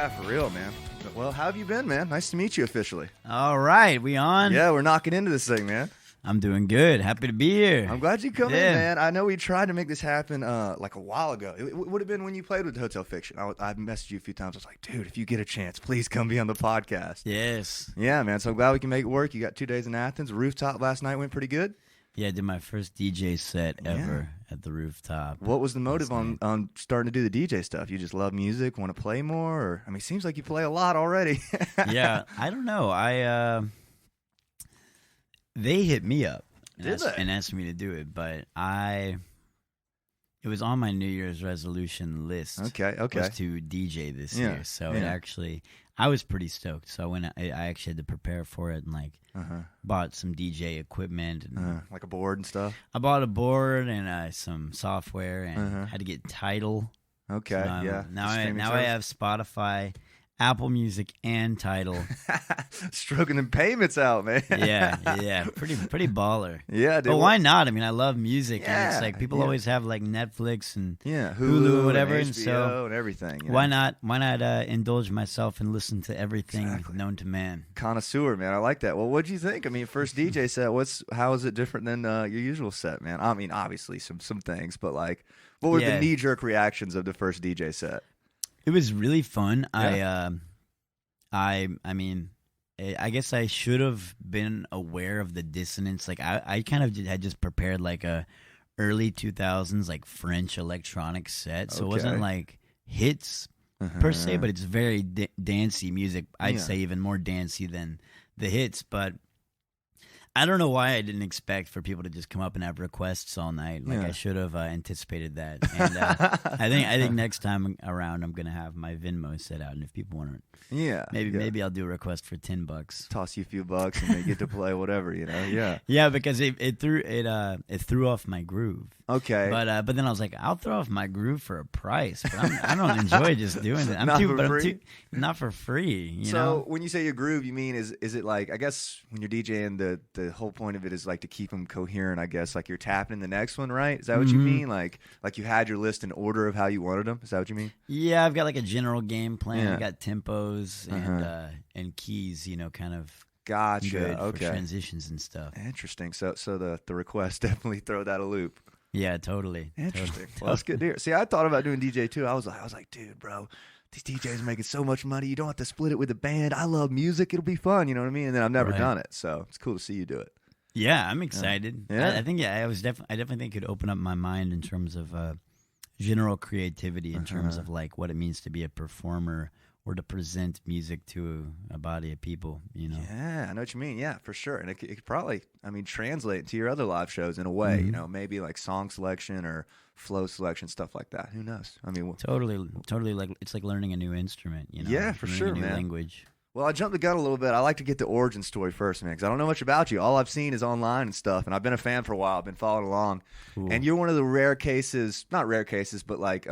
Yeah, for real, man. Well, how have you been, man? Nice to meet you officially. All right, we on? Yeah, we're knocking into this thing, man. I'm doing good. Happy to be here. I'm glad you come in, man. I know we tried to make this happen like a while ago. It would have been when you played with Hotel Fiction. I messaged you a few times. I was like, dude, if you get a chance, please come be on the podcast. Yes. Yeah, man. So I'm glad we can make it work. You got 2 days in Athens. Rooftop last night went pretty good. Yeah, I did my first DJ set ever at the Rooftop. What was the motive on starting to do the DJ stuff? You just love music, want to play more? Or, I mean, it seems like you play a lot already. Yeah, I don't know. They hit me up and asked me to do it, but it was on my New Year's resolution list. Okay. Was to DJ this year, so it actually, I was pretty stoked. So I actually had to prepare for it and bought some DJ equipment and like a board and stuff. I bought a board and some software and had to get Tidal. Okay, So, Now I have Spotify, Apple Music, and Tidal. Stroking them payments out, man. Yeah. Pretty baller. Yeah, dude. But why not? I mean, I love music. Yeah, and it's like people always have like Netflix and Hulu or whatever, and and HBO so and everything. Why not indulge myself and listen to everything known to man? Connoisseur, man. I like that. Well, what'd you think? I mean, first DJ set. How is it different than your usual set, man? I mean, obviously some things, but like, what were the knee-jerk reactions of the first DJ set? It was really fun. Yeah. I mean, I guess I should have been aware of the dissonance. Like I kind of had just prepared like a early 2000s like French electronic set, so it wasn't like hits per se, but it's very dancey music. I'd say even more dancey than the hits, but I don't know why I didn't expect for people to just come up and have requests all night. Like I should have anticipated that. And I think next time around I'm gonna have my Venmo set out, and if people want to, maybe I'll do a request for $10. Toss you a few bucks and they get to play whatever, you know. Yeah, because it threw off my groove. Okay, but then I was like, I'll throw off my groove for a price, but I don't enjoy just doing it. Not for free. You know? When you say your groove, you mean is it like, I guess when you're DJing, the whole point of it is like to keep them coherent, I guess, like you're tapping the next one, right? Is that what you mean? Like you had your list in order of how you wanted them? Is that what you mean? Yeah, I've got like a general game plan. I got tempos and keys, kind of gotcha. Good for transitions and stuff. Interesting. So the request definitely throw that a loop. Yeah, totally. Interesting. Totally. Well, that's good to hear. See, I thought about doing DJ too. I was like, dude, bro, these DJs are making so much money. You don't have to split it with a band. I love music. It'll be fun. You know what I mean? And then I've never done it, so it's cool to see you do it. Yeah, I'm excited. I think I definitely think it could open up my mind in terms of general creativity, in terms of like what it means to be a performer or to present music to a body of people. Yeah, I know what you mean. Yeah, for sure. And it could probably, translate to your other live shows in a way. Maybe like song selection or flow selection, stuff like that. Who knows? I mean, totally. Like it's like learning a new instrument. Yeah, for sure, a new man. Language. Well, I jumped the gun a little bit. I like to get the origin story first, man, because I don't know much about you. All I've seen is online and stuff, and I've been a fan for a while. I've been following along. Cool. And you're one of the rare cases, not rare cases, but like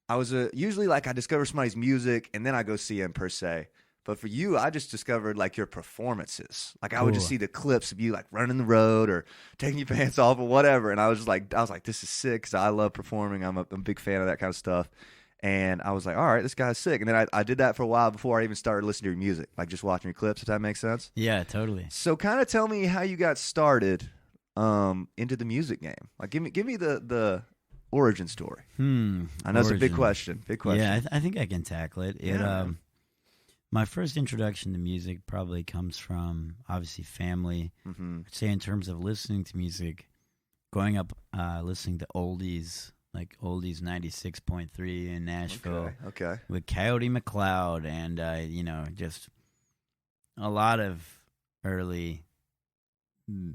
I was usually like I discover somebody's music, and then I go see him per se. But for you, I just discovered like your performances. Like I would just see the clips of you like running the road or taking your pants off or whatever, and I was like, this is sick because I love performing. I'm a big fan of that kind of stuff. And I was like, all right, this guy's sick. And then I did that for a while before I even started listening to your music, like just watching your clips, if that makes sense. Yeah, totally. So kind of tell me how you got started into the music game. Like give me the origin story. I know it's a big question. Yeah, I think I can tackle it. My first introduction to music probably comes from, obviously, family. I'd say in terms of listening to music, growing up listening to oldies, like oldies 96.3 in Nashville. Okay. With Coyote McLeod and, just a lot of early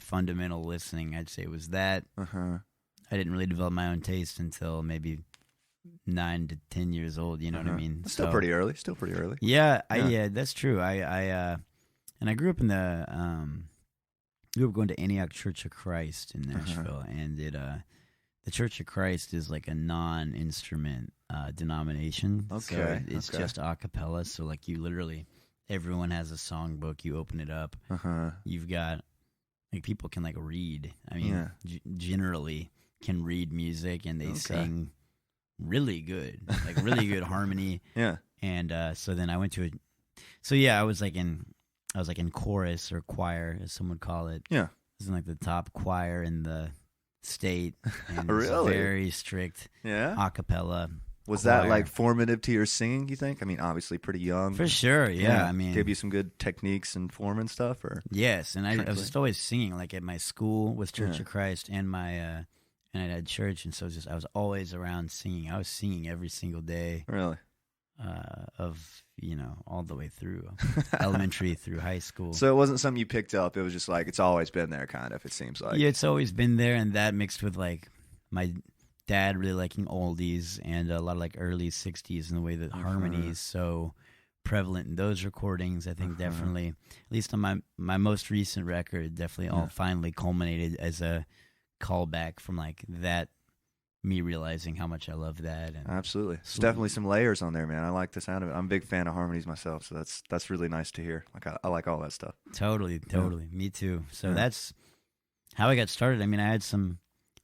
fundamental listening. I'd say it was that. I didn't really develop my own taste until maybe 9 to 10 years old. You know what I mean? Still pretty early. Yeah, that's true. I grew up in grew up going to Antioch Church of Christ in Nashville, and the Church of Christ is like a non-instrument denomination. Okay. So it's just a cappella. So like you literally, everyone has a songbook. You open it up. You've got, like, people can like read. I mean, generally can read music, and they sing really good, like really good harmony. Yeah. And so then I went to I was like in chorus or choir, as some would call it. Yeah. I was in like the top choir in the state, and Really? it was very strict a cappella. Was choir. that like formative to your singing, you think? I mean, obviously pretty young. For sure, yeah. I mean, gave you some good techniques and form and stuff, or? Yes, and I was just always singing, like at my school with Church of Christ and my and I had church, and so I was always around singing. I was singing every single day. Really? Of all the way through elementary through high school. So it wasn't something you picked up. It was just like it's always been there, kind of. It seems like. Yeah, it's always been there, and that mixed with like my dad really liking oldies and a lot of like early '60s, and the way that harmony is so prevalent in those recordings. I think definitely, at least on my most recent record, definitely all finally culminated as a callback from like that. Me realizing how much I love that. And absolutely. There's definitely some layers on there, man. I like the sound of it. I'm a big fan of harmonies myself, so that's really nice to hear. Like I like all that stuff. Totally. Me too. So that's how I got started. I mean, I had some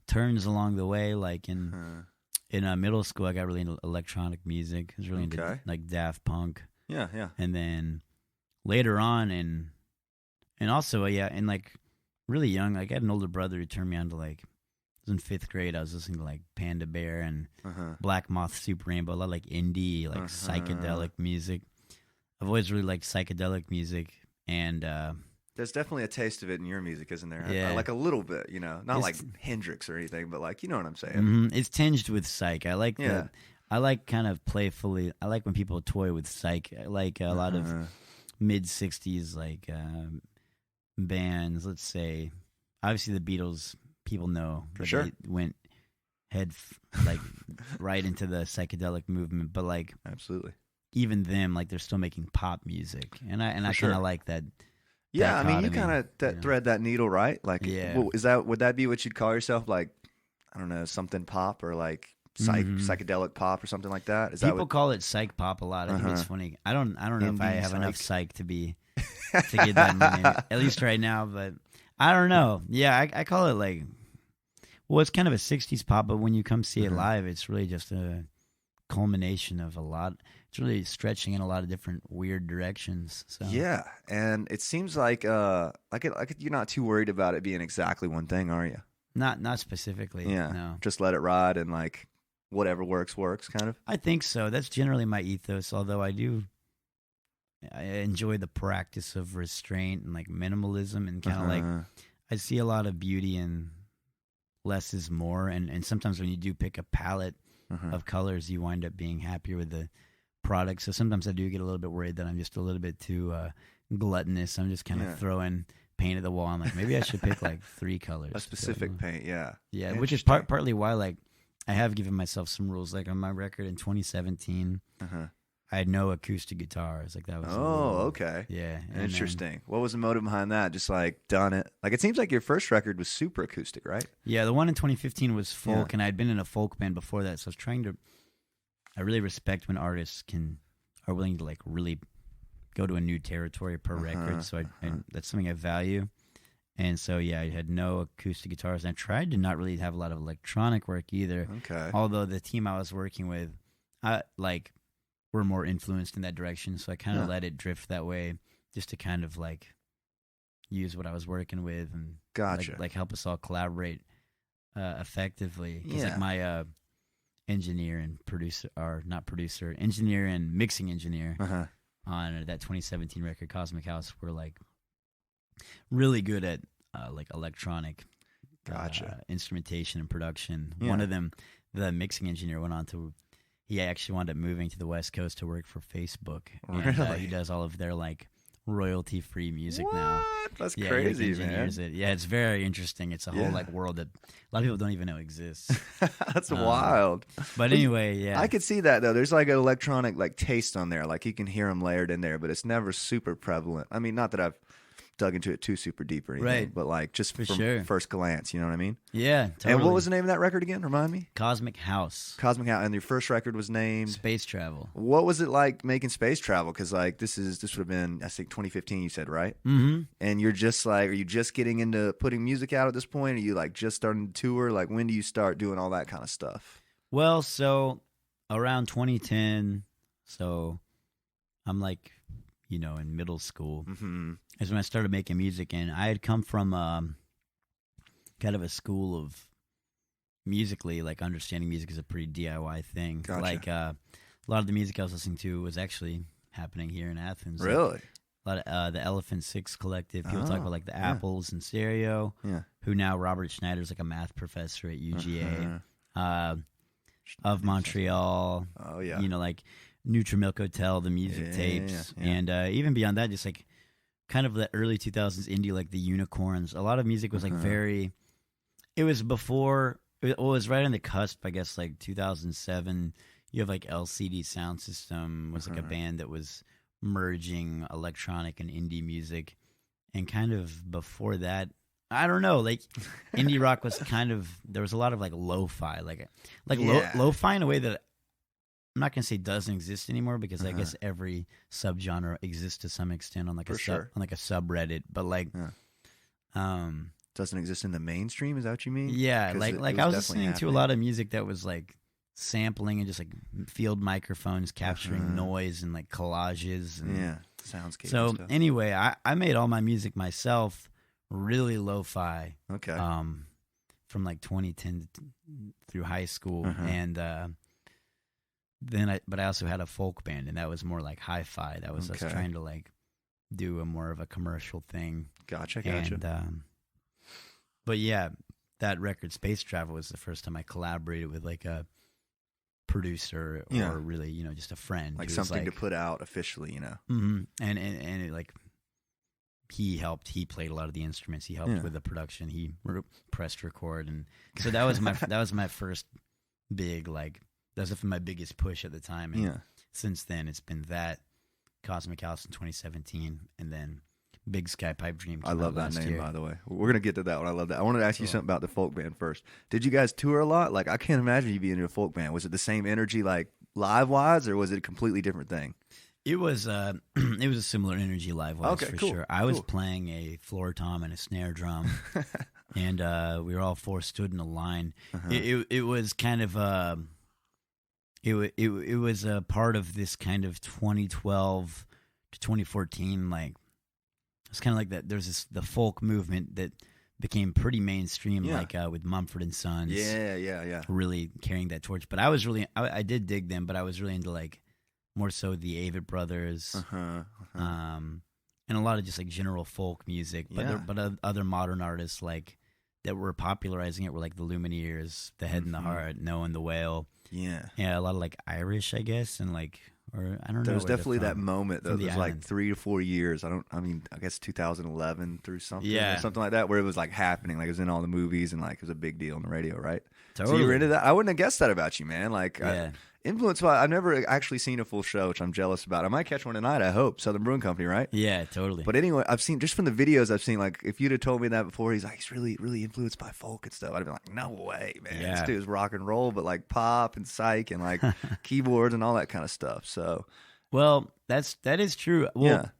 turns along the way, like in middle school, I got really into electronic music. I was really into like Daft Punk. Yeah. And then later on, and also, and like really young, like I had an older brother who turned me on to like, I was in 5th grade. I was listening to like Panda Bear and Black Moth Super Rainbow, a lot of like indie, like psychedelic music. I've always really liked psychedelic music, and there's definitely a taste of it in your music, isn't there? Yeah, like a little bit, not like Hendrix or anything, but like you know what I'm saying. Mm-hmm. It's tinged with psych. I like I like kind of playfully. I like when people toy with psych. I like a lot of mid '60s like bands. Let's say, obviously the Beatles. People know for sure they went like right into the psychedelic movement, but like absolutely even them, like they're still making pop music, and I kind of like that. Yeah, I mean, you kind of thread that needle, right? Like, would that be what you'd call yourself? Like, I don't know, something pop or like psychedelic pop or something like that. Is people that call it psych pop a lot? I think it's funny. I don't know if I have enough psych to get that name, at least right now, but. I don't know. Yeah, I call it like, well, it's kind of a 60s pop, but when you come see it live, it's really just a culmination of a lot. It's really stretching in a lot of different weird directions. So. Yeah, and it seems like you're not too worried about it being exactly one thing, are you? Not specifically. Yeah, no. Just let it ride and like whatever works, kind of. I think so. That's generally my ethos, although I enjoy the practice of restraint and like minimalism and kind of like I see a lot of beauty in less is more, and sometimes when you do pick a palette of colors, you wind up being happier with the product. So sometimes I do get a little bit worried that I'm just a little bit too gluttonous. I'm just kind of throwing paint at the wall. I'm like, maybe I should pick like 3 colors. A specific paint, yeah, which is partly why like I have given myself some rules. Like on my record in 2017. I had no acoustic guitars. Like that was. Okay. Yeah. Interesting. What was the motive behind that? Just like done it. Like it seems like your first record was super acoustic, right? Yeah, the one in 2015 was folk, and I'd been in a folk band before that, so I was trying to. I really respect when artists are willing to like really go to a new territory per record. So that's something I value. And so I had no acoustic guitars, and I tried to not really have a lot of electronic work either. Okay. Although the team I was working with, were more influenced in that direction, so I kind of let it drift that way, just to kind of like use what I was working with and like help us all collaborate effectively. Because like my engineer and producer, or not producer, engineer and mixing engineer on that 2017 record, Cosmic House, were like really good at like electronic instrumentation and production. One of them, the mixing engineer, went on to. He actually wound up moving to the West Coast to work for Facebook. Really? And, he does all of their like royalty-free music now. That's crazy, he engineers man. it. Yeah, it's very interesting. It's a whole like world that a lot of people don't even know exists. That's wild. But anyway, I could see that though. There's like an electronic like taste on there. Like you can hear them layered in there, but it's never super prevalent. I mean, not that I've dug into it too super deep or anything, right? But like just from first glance, you know what I mean? Yeah, totally. And what was the name of that record again? Remind me. Cosmic House. Cosmic House, and your first record was named Space Travel. What was it like making Space Travel? Because like this would have been, I think, 2015. You said, right? Mm-hmm. And you're just like, are you just getting into putting music out at this point? Are you like just starting to tour? Like when do you start doing all that kind of stuff? Well, so around 2010, so I'm like, in middle school. Mm-hmm. Is when I started making music, and I had come from kind of a school of musically, like understanding music is a pretty DIY thing. Gotcha. Like a lot of the music I was listening to was actually happening here in Athens. Really? Like, a lot of the Elephant Six Collective. People talk about like the yeah. Apples and Stereo. Yeah. Who now Robert Schneider's like a math professor at UGA. Uh-huh. Of Montreal. Oh yeah. Like Nutrimilk Hotel, the music tapes, yeah. and even beyond that, just like kind of the early 2000s indie, like the Unicorns. A lot of music was like very. It was before. It was right on the cusp, I guess, like 2007. You have like LCD Sound System was like a band that was merging electronic and indie music, and kind of before that, I don't know, like indie rock was kind of, there was a lot of like lo-fi, like lo-fi in a way that I'm not gonna say doesn't exist anymore, because I guess every subgenre exists to some extent on like on like a subreddit, but like doesn't exist in the mainstream. Is that what you mean? Yeah, like I was listening to a lot of music that was like sampling and just like field microphones capturing noise and like collages and soundscape. So and stuff. Anyway, I made all my music myself, really lo-fi. Okay. From like 2010 through high school, and then I also had a folk band, and that was more like hi-fi. That was us trying to like do a more of a commercial thing. Gotcha. And, but yeah, that record Space Travel was the first time I collaborated with like a producer or really, just a friend. Like something to put out officially, Mm-hmm. And it, like, he helped. He played a lot of the instruments. He helped with the production. He pressed record, and so that was my first big, like, that was my biggest push at the time. And since then, it's been that, Cosmic House in 2017, and then Big Sky Pipe Dream. I love that name, by the way. We're going to get to that one. I love that. I wanted to ask you something about the folk band first. Did you guys tour a lot? Like, I can't imagine you being in a folk band. Was it the same energy, like, live-wise, or was it a completely different thing? It was a similar energy live-wise, for sure. I was playing a floor tom and a snare drum, and we were all four stood in a line. It was kind of it was a part of this kind of 2012 to 2014, like, it's kind of like that. There's the folk movement that became pretty mainstream, like with Mumford & Sons. Yeah. Really carrying that torch. But I was really, I did dig them, but I was really into like more so the Avett Brothers, and a lot of just like general folk music. But other modern artists like that were popularizing it were like the Lumineers, the Head and the Heart, Noah and the Whale. Yeah, a lot of like Irish, I guess, and like. Or I don't know. There was definitely that moment though. There's like 3 to 4 years. I guess 2011 through something, or something like that, where it was like happening, like it was in all the movies and like it was a big deal on the radio, right? Totally. So you were into that. I wouldn't have guessed that about you, man. Like, influenced by. I've never actually seen a full show, which I'm jealous about. I might catch one tonight. I hope. Southern Brewing Company, right? Yeah, totally. But anyway, I've seen just from the videos I've seen. Like, if you'd have told me that before, he's really, really influenced by folk and stuff. I'd have been like, no way, man. This dude's rock and roll, but like pop and psych and like keyboards and all that kind of stuff. So. Well, that is true. Well,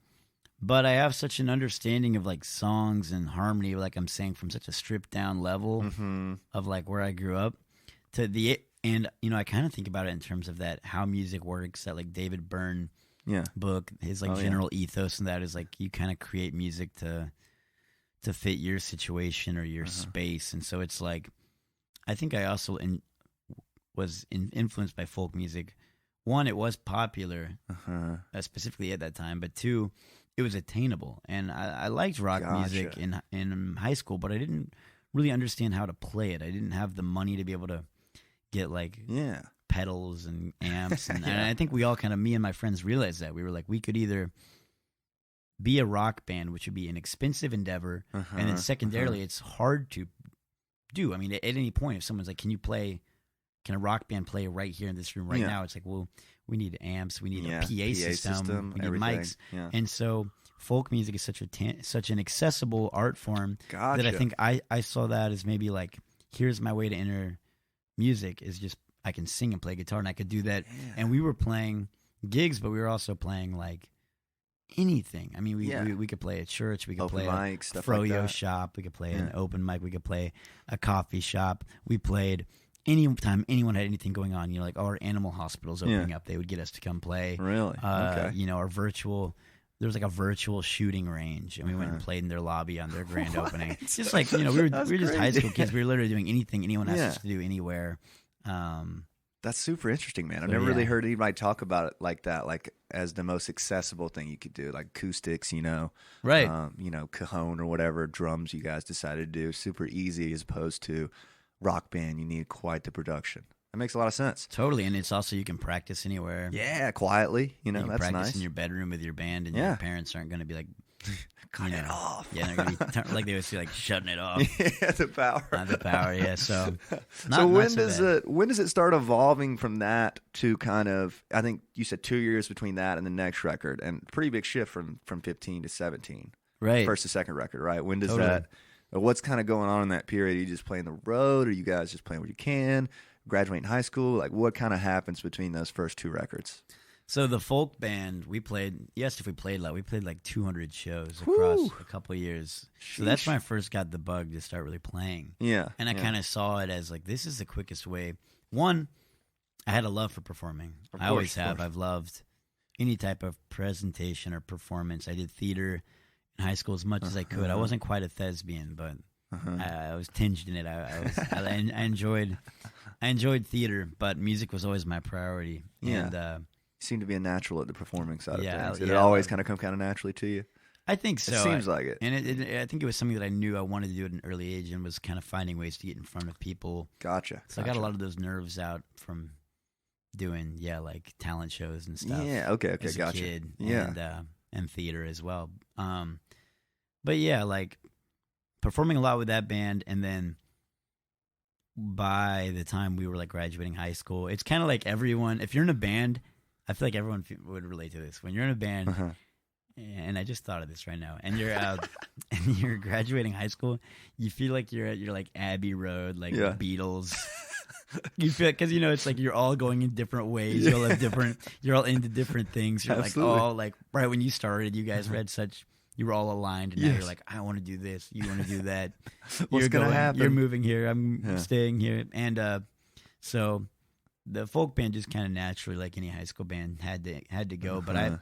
but I have such an understanding of like songs and harmony, like I'm saying, from such a stripped down level of like where I grew up to and I kind of think about it in terms of that, how music works, that like David Byrne book, his like general ethos, and that is like you kind of create music to fit your situation or your space. And so it's like, I think I also was influenced by folk music. One, it was popular, specifically at that time, but two, it was attainable. And I liked rock music in high school, but I didn't really understand how to play it. I didn't have the money to be able to get like pedals and amps. And I think we all kind of, me and my friends, realized that. We were like, we could either be a rock band, which would be an expensive endeavor, and then secondarily, it's hard to do. I mean, at any point, if someone's like, can a rock band play right here in this room right now? It's like, well, we need amps, we need a PA system, we need everything. mics. And so folk music is such an accessible art form that I think I saw that as maybe like, here's my way to enter music, is just I can sing and play guitar, and I could do that. And we were playing gigs, but we were also playing like anything. I mean, we could play at church, we could open play mic, a stuff froyo like that. shop, we could play an open mic, we could play a coffee shop. We played anytime anyone had anything going on, like our animal hospital's opening up, they would get us to come play. Really? Okay. Our there was like a virtual shooting range, and we went and played in their lobby on their grand opening. It's just like, we were just high school kids. We were literally doing anything anyone asked us to do anywhere. That's super interesting, man. I've never really heard anybody talk about it like that, like as the most accessible thing you could do, like acoustics, right? Cajon or whatever drums you guys decided to do, super easy as opposed to rock band. You need quite the production. That makes a lot of sense. Totally, and it's also you can practice anywhere. Yeah, quietly. You can that's practice nice. In your bedroom with your band, and your parents aren't going to be like, cut it off. Yeah, they're going to be like they would say, like shutting it off. Yeah, the power. The power. Yeah. So, when does it start evolving from that to kind of? I think you said 2 years between that and the next record, and pretty big shift from 15 to 17. Right. First to second record. Right. When does that? What's kind of going on in that period? Are you just playing the road? Or are you guys just playing what you can? Graduating high school? Like, what kind of happens between those first two records? So the folk band, we played like 200 shows across a couple of years. Sheesh. So that's when I first got the bug to start really playing. Yeah. And I kind of saw it as like, this is the quickest way. One, I had a love for performing. I always have. I've loved any type of presentation or performance. I did theater in high school as much as I could. I wasn't quite a thespian, but I was tinged in it. I enjoyed theater, but music was always my priority. Yeah. And, you seem to be a natural at the performing side of things. Did it always kind of come kind of naturally to you? I think so. It seems like it. And I think it was something that I knew I wanted to do at an early age, and was kind of finding ways to get in front of people. Gotcha. So I got a lot of those nerves out from doing, like talent shows and stuff. Yeah, okay, as gotcha. A kid, yeah. And theater as well. But yeah, like performing a lot with that band, and then by the time we were like graduating high school, it's kind of like everyone, if you're in a band, I feel like everyone would relate to this. When you're in a band, and I just thought of this right now, and you're out and you're graduating high school, you feel like you're at your like Abbey Road, like Beatles. You feel, because it's like you're all going in different ways. You're all into different things. You're Absolutely. like all like right when you started, you guys you were all aligned, and now you're like, I want to do this, you want to do that. What's going to happen? You're moving here, I'm staying here, and so the folk band just kind of naturally, like any high school band, had to go. But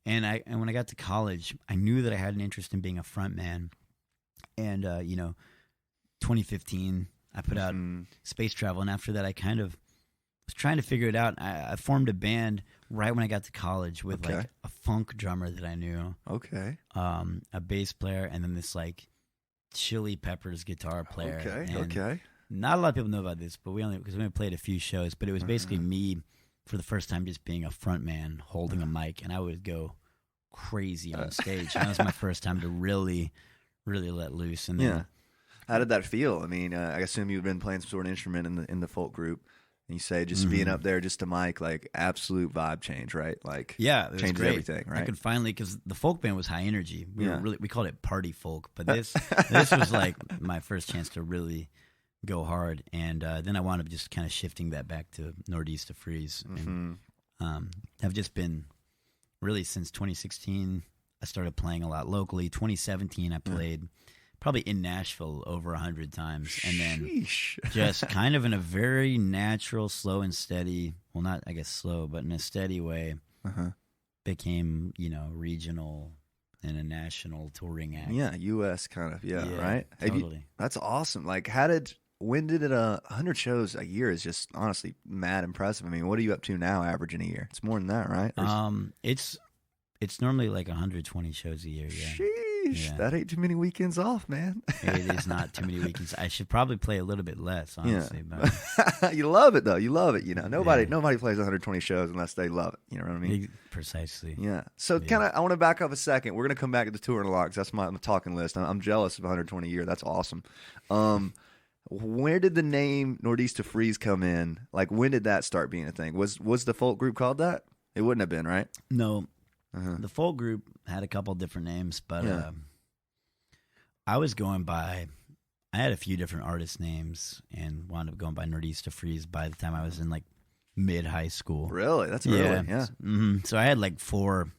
when I got to college, I knew that I had an interest in being a front man, and 2015. I put out Space Travel, and after that, I kind of was trying to figure it out. I formed a band right when I got to college with like a funk drummer that I knew, a bass player, and then this like Chili Peppers guitar player. And not a lot of people know about this, but because we only played a few shows, but it was basically me for the first time just being a front man holding a mic, and I would go crazy on stage. And that was my first time to really, really let loose. And then. How did that feel? I mean, I assume you've been playing some sort of instrument in the folk group, and you say just being up there, just a mic, like absolute vibe change, right? Like, it was changes great. everything, right? I could finally, because the folk band was high energy. We called it party folk, but this was like my first chance to really go hard, and then I wound up just kind of shifting that back to Nordista Freeze, and have just been really since 2016. I started playing a lot locally. 2017, I played. Probably in Nashville over 100 times, and then just kind of in a very natural, slow and steady, well, not I guess slow, but in a steady way, became regional and a national touring act. Yeah, U.S. kind of, right? Totally. That's awesome. Like, when did it? 100 shows a year is just honestly mad impressive. I mean, what are you up to now, averaging a year? It's more than that, right? It's normally like 120 shows a year. Yeah. Sheesh, that ain't too many weekends off, man. It is not too many weekends. I should probably play a little bit less, honestly. But you love it, though. You love it. Nobody plays 120 shows unless they love it. You know what I mean? Precisely. Yeah. So I want to back up a second. We're going to come back to the touring a lot because that's my talking list. I'm jealous of 120 a year. That's awesome. Where did the name Nordista Freeze come in? Like, when did that start being a thing? Was the folk group called that? It wouldn't have been, right? No. The folk group had a couple different names, but I had a few different artist names and wound up going by Nordista Freeze by the time I was in like mid high school. Really? That's early. Yeah. So I had like 4,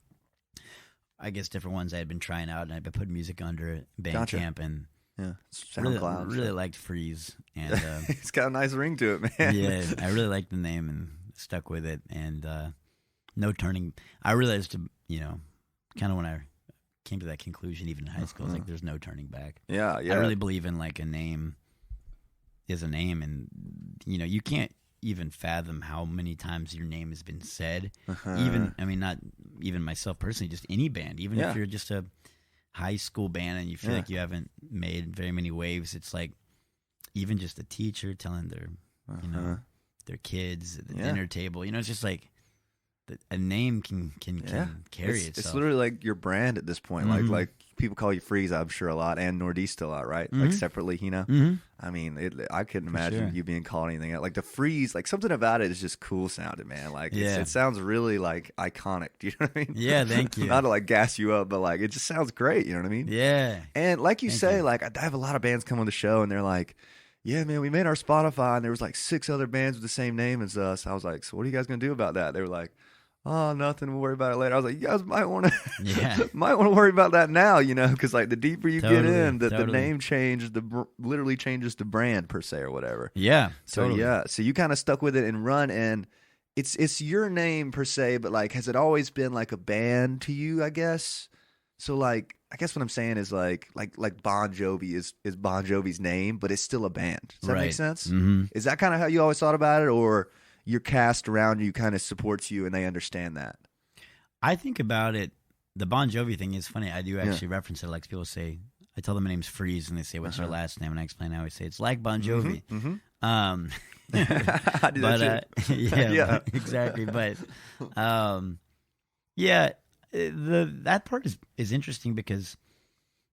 I guess, different ones I had been trying out, and I'd been putting music under Bandcamp, and Yeah, really, SoundCloud. really liked Freeze, and It's got a nice ring to it, man. yeah, I really liked the name and stuck with it, and no turning. I realized, kind of when I came to that conclusion, even in high school, it's like there's no turning back. Yeah. I really believe in like a name is a name, and you can't even fathom how many times your name has been said. Even, I mean, not even myself personally, just any band, even if you're just a high school band and you feel like you haven't made very many waves, it's like even just a teacher telling their their kids at the dinner table, it's just like a name can carry itself. It's literally like your brand at this point. Like people call you Freeze, I'm sure, a lot, and Nordista a lot, right? Like separately, I mean, I couldn't imagine you being called anything else. Like the Freeze, like something about it is just cool sounding, man. Like it sounds really like iconic. Do you know what I mean? Yeah, thank you. Not to like gas you up, but like it just sounds great. You know what I mean? Yeah. And like you say, like I have a lot of bands come on the show and they're like, yeah, man, we made our Spotify and there was like 6 other bands with the same name as us. I was like, so what are you guys gonna do about that? They were like, oh, nothing. We'll worry about it later. I was like, you guys might want to, worry about that now, because like the deeper you get in, the name change, literally changes the brand per se or whatever. Yeah. So so you kind of stuck with it and run, and it's your name per se, but like, has it always been like a band to you? I guess. So like, I guess what I'm saying is like Bon Jovi is Bon Jovi's name, but it's still a band. Does that make sense? Mm-hmm. Is that kind of how you always thought about it, or your cast around you kind of supports you and they understand that? I think about it. The Bon Jovi thing is funny. I do actually reference it. Like people say, I tell them my name's Freeze, and they say, "What's your last name?" And I explain. I always say it's like Bon Jovi. I do that too. Yeah, exactly. But that part is interesting because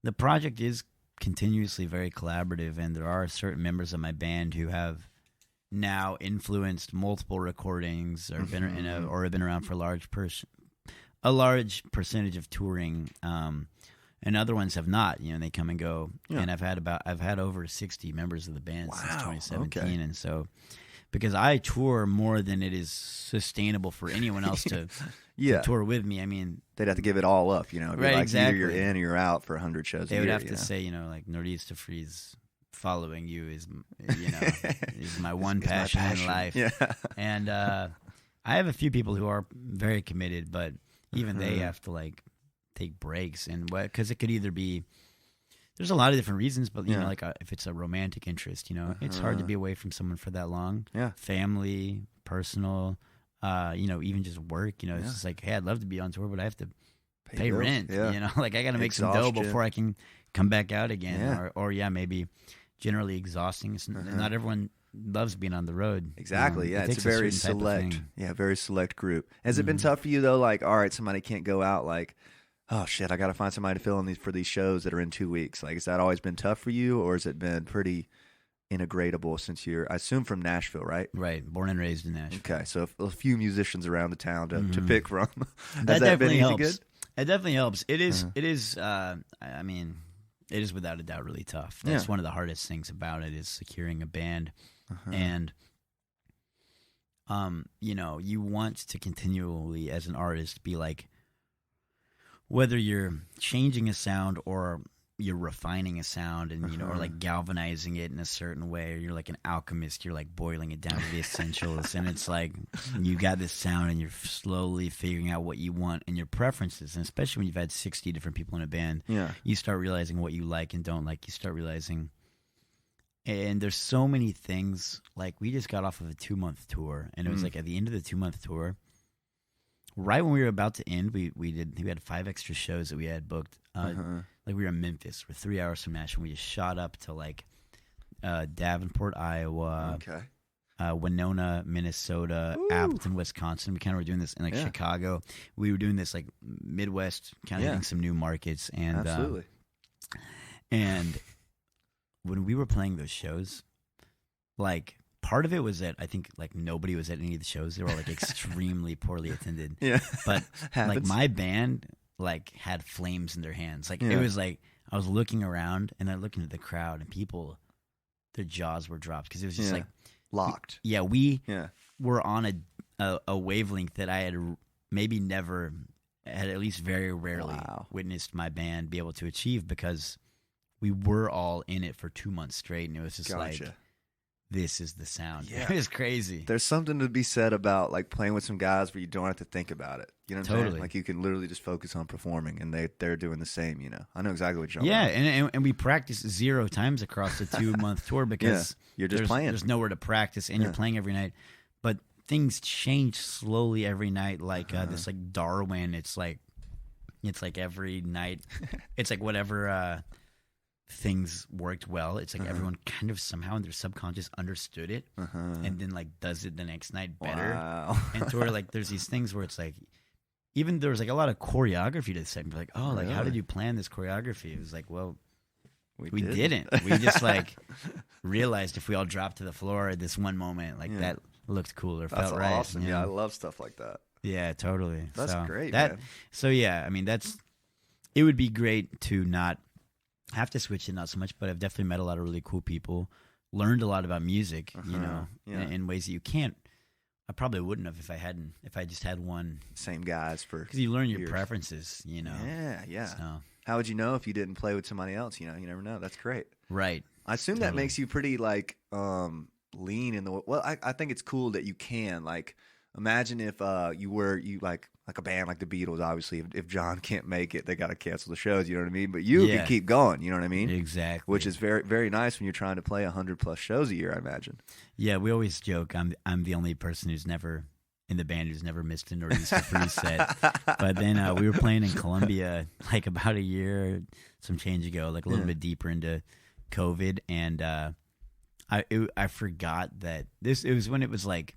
the project is continuously very collaborative, and there are certain members of my band who have now influenced multiple recordings or been been around for a large percentage of touring, and other ones have not. They come and go. And I've had over 60 members of the band since 2017, and so because I tour more than it is sustainable for anyone else to tour with me. I mean, they'd have to give it all up, It'd be right? like exactly. Either you're in or you're out for 100 shows. They would have to say, like Nordista Freeze. Following you is my one passion in life. Yeah. And I have a few people who are very committed, but even they have to like take breaks, and because it could either be there's a lot of different reasons, but like if it's a romantic interest, it's hard to be away from someone for that long. Yeah. Family, personal, even just work. It's just like, hey, I'd love to be on tour, but I have to pay rent. Yeah. Like I got to make some dough before I can come back out again, or maybe. Generally exhausting. Not everyone loves being on the road. Exactly. It's a very select, very select group. Has it been tough for you though? Like, all right, somebody can't go out. Like, oh shit, I got to find somebody to fill in for these shows that are in 2 weeks. Like, has that always been tough for you, or has it been pretty integratable since you're, I assume, from Nashville, right? Right. Born and raised in Nashville. Okay, so a few musicians around the town to pick from. That definitely helps. Good? It definitely helps. It is. It is. I mean. It is without a doubt really tough. That's one of the hardest things about it is securing a band. And, you want to continually, as an artist, be like, whether you're changing a sound or you're refining a sound and, or like galvanizing it in a certain way, or you're like an alchemist, you're like boiling it down to the essentials. And it's like you got this sound and you're slowly figuring out what you want and your preferences. And especially when you've had 60 different people in a band, you start realizing what you like and don't like. You start realizing, and there's so many things. Like we just got off of a 2-month tour, and it was like at the end of the 2-month tour, right when we were about to end, we had 5 extra shows that we had booked. Like we were in Memphis. We're 3 hours from Nashville. We just shot up to like Davenport, Iowa, Winona, Minnesota, Appleton, Wisconsin. We kind of were doing this in like Chicago. We were doing this like Midwest, kind of hitting some new markets. And absolutely. And when we were playing those shows, like part of it was that I think like nobody was at any of the shows. They were all like extremely poorly attended. Yeah, but like my band like had flames in their hands. Like it was like I was looking around and then looking at the crowd and people, their jaws were dropped because it was just like locked. Yeah, we were on a wavelength that I had maybe never had, at least very rarely witnessed my band be able to achieve, because we were all in it for 2 months straight, and it was just Gotcha. like, this is the sound. Yeah. It was crazy. There's something to be said about like playing with some guys where you don't have to think about it. You know what I'm Totally. saying? Like you can literally just focus on performing, and they're doing the same. You know, I know exactly what you're talking Yeah, about. and we practiced 0 times across the 2-month tour because you're just playing. There's nowhere to practice, and you're playing every night. But things change slowly every night. Like this, like Darwin, it's like every night, it's like whatever things worked well. It's like everyone kind of somehow in their subconscious understood it, and then like does it the next night better. Wow. And to where like there's these things where it's like, even there was like a lot of choreography to the set. Like, oh, like how did you plan this choreography? It was like, well, we didn't. We just like realized if we all dropped to the floor at this one moment, like that looked cool or felt right. That's awesome. You know? Yeah, I love stuff like that. Yeah, totally. That's so great, that, man. So yeah, I mean it would be great to not have to switch it, not so much, but I've definitely met a lot of really cool people, learned a lot about music, you know, in ways that you can't. I probably wouldn't have if I just had one. Same guys for because you learn your years. Preferences, you know. Yeah. So. How would you know if you didn't play with somebody else? You know, you never know. That's great. Right. I assume that makes you pretty like lean in the. Well, I think it's cool that you can like. Imagine if you like a band like the Beatles. Obviously, if John can't make it, they got to cancel the shows. You know what I mean? But you can keep going. You know what I mean? Exactly. Which is very, very nice when you're trying to play 100+ shows a year. I imagine. Yeah, we always joke I'm the only person who's never in the band who's never missed a Nordista Freeze set. But then we were playing in Colombia like about a year, some change ago, like a little bit deeper into COVID, and I forgot that it was when it was like.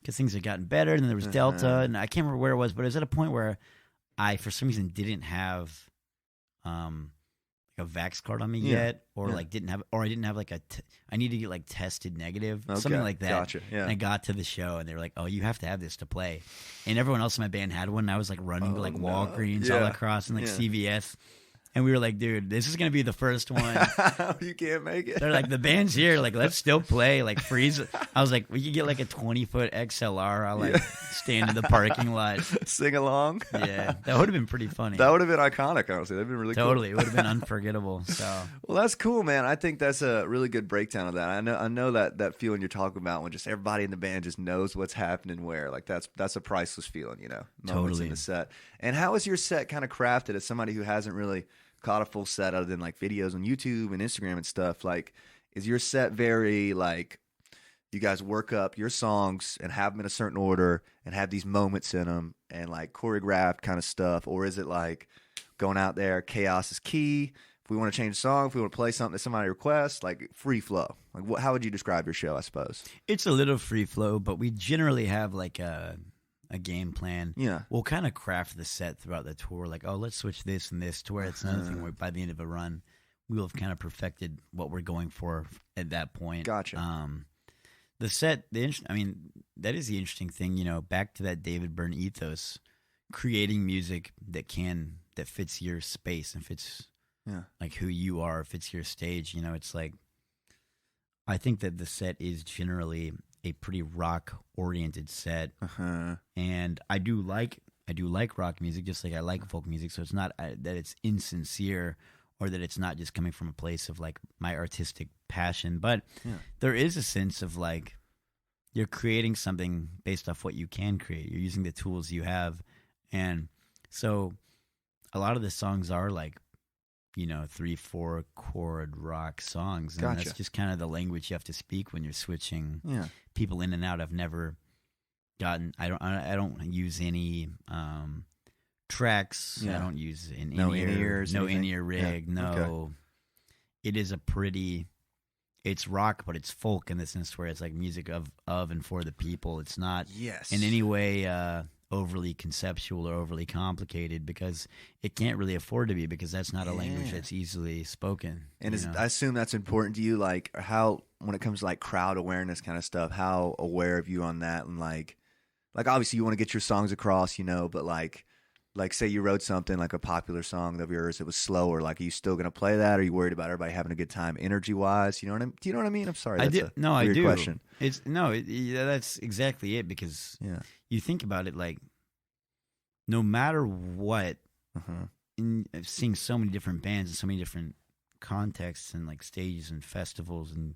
Because things had gotten better, and then there was Delta, and I can't remember where it was, but it was at a point where I, for some reason, didn't have like a Vax card on me yet, or like I didn't have like I need to get like tested negative, something like that. Gotcha. Yeah. And I got to the show, and they were like, "Oh, you have to have this to play," and everyone else in my band had one. And I was like running to like Walgreens all across and like CVS. And we were like, dude, this is going to be the first one. You can't make it. They're like, the band's here. Like, let's still play. Like, Freeze. I was like, we could get like a 20-foot XLR. I'll like stand in the parking lot. Sing along. Yeah. That would have been pretty funny. That would have been iconic, honestly. That would have been really cool. Totally. It would have been unforgettable. So. Well, that's cool, man. I think that's a really good breakdown of that. I know that feeling you're talking about when just everybody in the band just knows what's happening where. Like, that's a priceless feeling, you know, moments in the set. And how is your set kind of crafted as somebody who hasn't really caught a full set other than like videos on YouTube and Instagram and stuff? Like, is your set very like you guys work up your songs and have them in a certain order and have these moments in them and like choreographed kind of stuff, or is it like going out there, chaos is key? If we want to change a song, if we want to play something that somebody requests, like free flow. Like, how would you describe your show? I suppose it's a little free flow, but we generally have like a game plan. Yeah. We'll kind of craft the set throughout the tour. Like, oh, let's switch this and this to where it's another thing where by the end of a run, we'll have kind of perfected what we're going for at that point. Gotcha. The set, that is the interesting thing, you know, back to that David Byrne ethos, creating music that fits your space and fits like who you are, fits your stage. You know, it's like, I think that the set is generally a pretty rock oriented set, and I do like rock music just like I like folk music. So it's not that it's insincere or that it's not just coming from a place of like my artistic passion, but there is a sense of like you're creating something based off what you can create. You're using the tools you have, and so a lot of the songs are like, you know, 3-4 chord rock songs, and that's just kind of the language you have to speak when you're switching people in and out. I've never gotten. I don't use any tracks. I don't use no in-ears, no in-ear rig. No, it is a pretty. It's rock, but it's folk in the sense where it's like music of and for the people. It's not in any way overly conceptual or overly complicated, because it can't really afford to be, because that's not a language that's easily spoken. And I assume that's important to you, like how, when it comes to like crowd awareness kind of stuff, how aware of you on that, and like obviously you want to get your songs across, you know, but like say you wrote something like a popular song of yours, it was slower, like are you still going to play that? Are you worried about everybody having a good time energy wise? Do you know what I mean? I'm sorry. That's a weird question. That's exactly it, because you think about it, like no matter what, in seeing so many different bands and so many different contexts and like stages and festivals and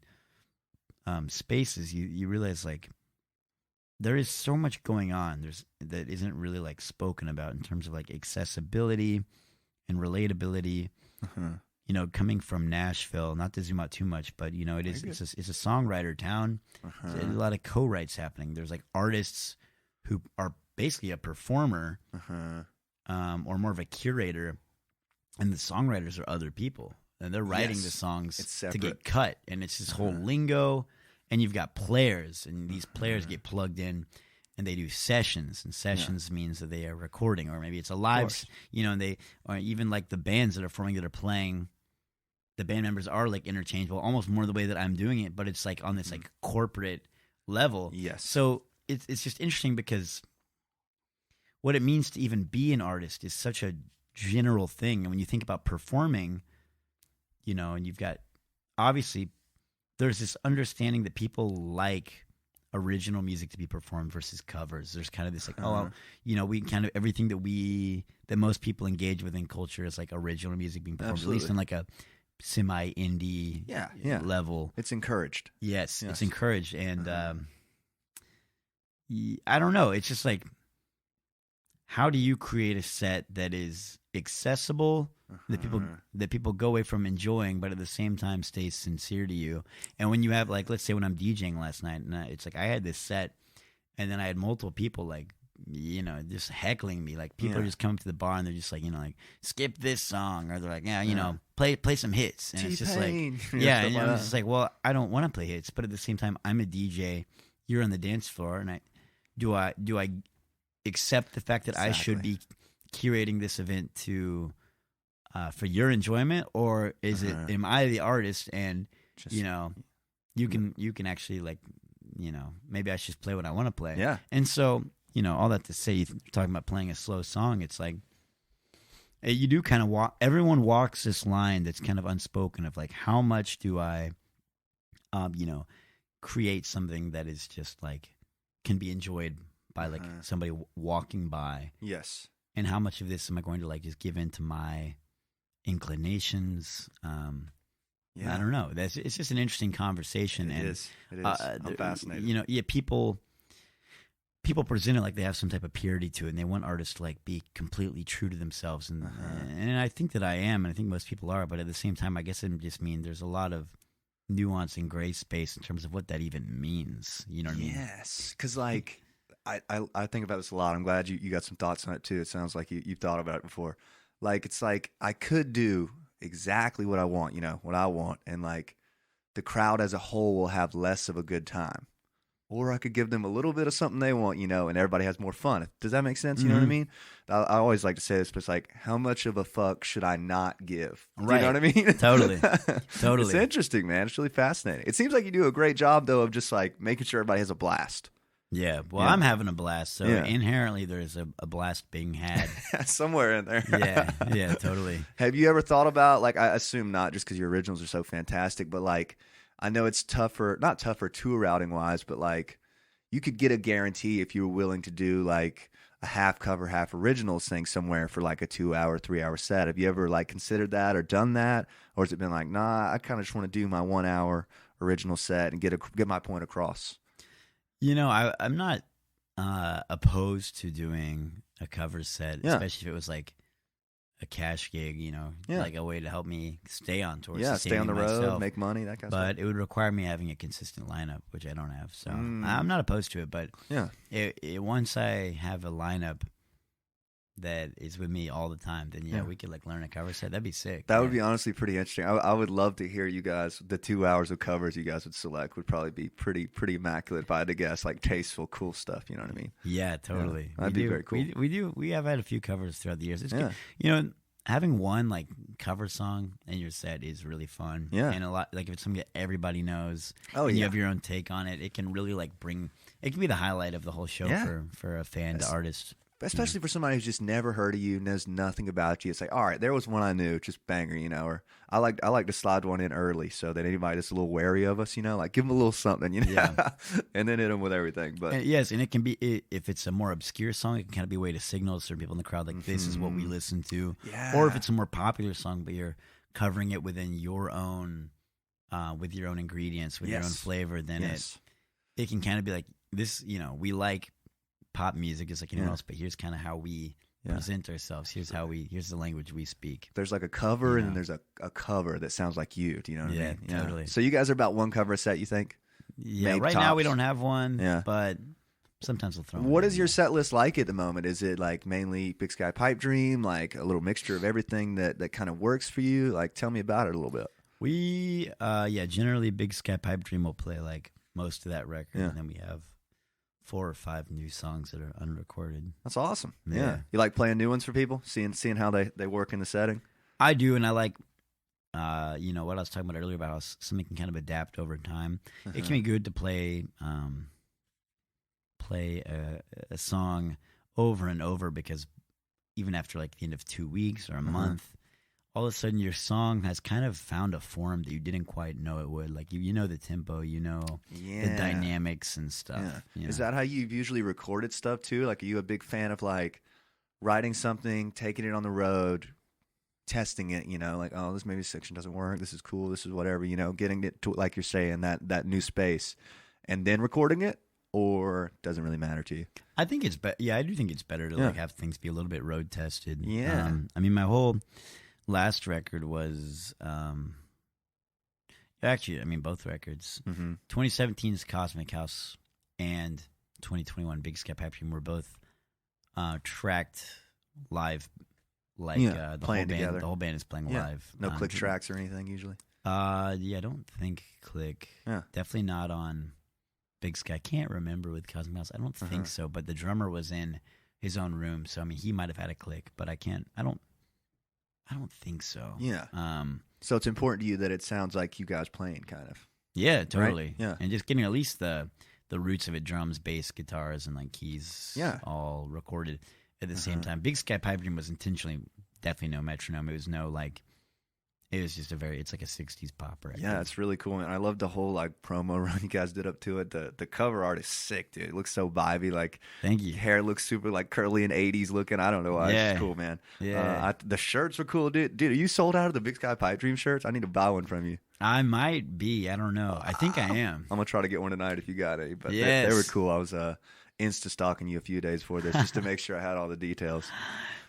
spaces, you realize like there is so much going on that isn't really like spoken about in terms of like accessibility and relatability. You know, coming from Nashville, not to zoom out too much, but you know, it's a songwriter town. There's a lot of co-writes happening. There's like artists who are basically a performer, or more of a curator, and the songwriters are other people, and they're writing the songs to get cut, and it's this whole lingo. And you've got players, and these players get plugged in, and they do sessions. And sessions means that they are recording, or maybe it's a live, you know. And or even like the bands that are forming, that are playing, the band members are like interchangeable, almost more the way that I'm doing it, but it's like on this like corporate level. Yes. So it's just interesting because what it means to even be an artist is such a general thing. And when you think about performing, you know, and you've got obviously. There's this understanding that people like original music to be performed versus covers. There's kind of this like, you know, we kind of everything that most people engage with in culture is like original music being performed, at least in like a semi-indie level. It's encouraged. Yes, it's encouraged. And I don't know. It's just like, how do you create a set that is accessible, that people go away from enjoying, but at the same time stays sincere to you? And when you have like, let's say when I'm DJing last night, and it's like I had this set, and then I had multiple people like, you know, just heckling me. Like people are just coming to the bar and they're just like, you know, like skip this song, or they're like, you know, play some hits, and it's just like, and I'm just like, well, I don't want to play hits, but at the same time, I'm a DJ. You're on the dance floor, and do I accept the fact that I should be curating this event to for your enjoyment, or is it am I the artist, and just, you know, you can actually like, you know, maybe I should just play what I want to play. Yeah. And so, you know, all that to say, you're talking about playing a slow song, it's like you do kind of everyone walks this line that's kind of unspoken of like, how much do I you know, create something that is just like can be enjoyed by like somebody walking by. Yes. And how much of this am I going to like just give in to my inclinations? I don't know. It's just an interesting conversation. It is. I'm fascinated. You know, people present it like they have some type of purity to it, and they want artists to like be completely true to themselves. And I think that I am, and I think most people are. But at the same time, I guess it just means there's a lot of nuance and gray space in terms of what that even means. You know what I mean? Yes, because like I think about this a lot. I'm glad you got some thoughts on it too. It sounds like you've thought about it before. Like it's like I could do exactly what I want, you know, what I want, and like the crowd as a whole will have less of a good time. Or I could give them a little bit of something they want, you know, and everybody has more fun. Does that make sense? You know what I mean? I always like to say this, but it's like, how much of a fuck should I not give? Right. You know what I mean? Totally. It's interesting, man. It's really fascinating. It seems like you do a great job, though, of just like making sure everybody has a blast. Yeah, well, I'm having a blast, so inherently there's a blast being had. Somewhere in there. yeah, totally. Have you ever thought about, like, I assume not just because your originals are so fantastic, but like, I know it's not tougher tour routing wise, but like you could get a guarantee if you were willing to do like a half cover, half originals thing somewhere for like a 2-hour, 3-hour set. Have you ever like considered that or done that? Or has it been like, nah, I kind of just want to do my 1-hour original set and get my point across? You know, I'm not opposed to doing a cover set, especially if it was like a cash gig, you know, like a way to help me stay on tour. Yeah, stay on the road, make money, that kind of stuff. But it would require me having a consistent lineup, which I don't have. So I'm not opposed to it. But once I have a lineup that is with me all the time, then we could like learn a cover set. That'd be sick. That would be honestly pretty interesting. I would love to hear you guys. The 2 hours of covers you guys would select would probably be pretty immaculate if I had to guess, like tasteful, cool stuff. You know what I mean? Yeah, totally. That'd be very cool. We have had a few covers throughout the years. It's good. You know, having one like cover song in your set is really fun. Yeah, and a lot like if it's something that everybody knows. And you have your own take on it. It can really like it can be the highlight of the whole show for a fan to artist. Especially for somebody who's just never heard of you, knows nothing about you. It's like, all right, there was one I knew, just banger, you know. Or I like to slide one in early so that anybody that's a little wary of us, you know, like give them a little something, you know, and then hit them with everything. But and it can be if it's a more obscure song, it can kind of be a way to signal to certain people in the crowd like this is what we listen to. Yeah. Or if it's a more popular song, but you're covering it within your own, with your own ingredients, with your own flavor, then it can kind of be like this. You know, we like pop music just like anyone else, but here's kind of how we present ourselves. Here's the language we speak. There's like a cover, and then there's a cover that sounds like you. Do you know what I mean? Yeah, totally. So you guys are about one cover a set, you think? Yeah, Maybe right tops. now we don't have one, but sometimes we'll throw one. What is your set list like at the moment? Is it like mainly Big Sky Pipe Dream, like a little mixture of everything that kind of works for you? Like, tell me about it a little bit. We, generally Big Sky Pipe Dream will play like most of that record, and then we have 4 or 5 new songs that are unrecorded. That's awesome. Yeah. You like playing new ones for people, seeing how they work in the setting? I do, and I like, what I was talking about earlier about how something can kind of adapt over time. It can be good to play a song over and over, because even after like the end of 2 weeks or a month, all of a sudden your song has kind of found a form that you didn't quite know it would. Like you know the tempo, you know the dynamics and stuff. Yeah. You know? Is that how you've usually recorded stuff too? Like, are you a big fan of like writing something, taking it on the road, testing it, like, oh, this maybe section doesn't work, this is cool, this is whatever, getting it to, like you're saying, that new space, and then recording it, or doesn't really matter to you? I think it's I do think it's better to like have things be a little bit road tested. Yeah. I mean, my whole last record was actually, I mean, both records. 2017's Cosmic House and 2021 Big Sky Pipe Dream were both tracked live. Like playing together. The whole band is playing live. No click tracks or anything usually. I don't think click. Yeah. Definitely not on Big Sky. I can't remember with Cosmic House. I don't think so. But the drummer was in his own room, so I mean he might have had a click, but I don't think so. Yeah. So it's important to you that it sounds like you guys playing, kind of. Yeah, totally. Right? Yeah. And just getting at least the roots of it: drums, bass, guitars, and like keys. All recorded at the same time. Big Sky Pipe Dream was intentionally definitely no metronome. It was it was just it's like a 60s pop record. Yeah, it's really cool. And I love the whole like promo run you guys did up to it. The cover art is sick, dude. It looks so vibey. Like, thank you. Hair looks super like curly and 80s looking. I don't know why. It's cool, man. Yeah. The shirts are cool, dude. Dude, are you sold out of the Big Sky Pipe Dream shirts? I need to buy one from you. I might be. I don't know. I think I am. I'm gonna try to get one tonight if you got it. But they were cool. I was Insta stalking you a few days before this just to make sure I had all the details.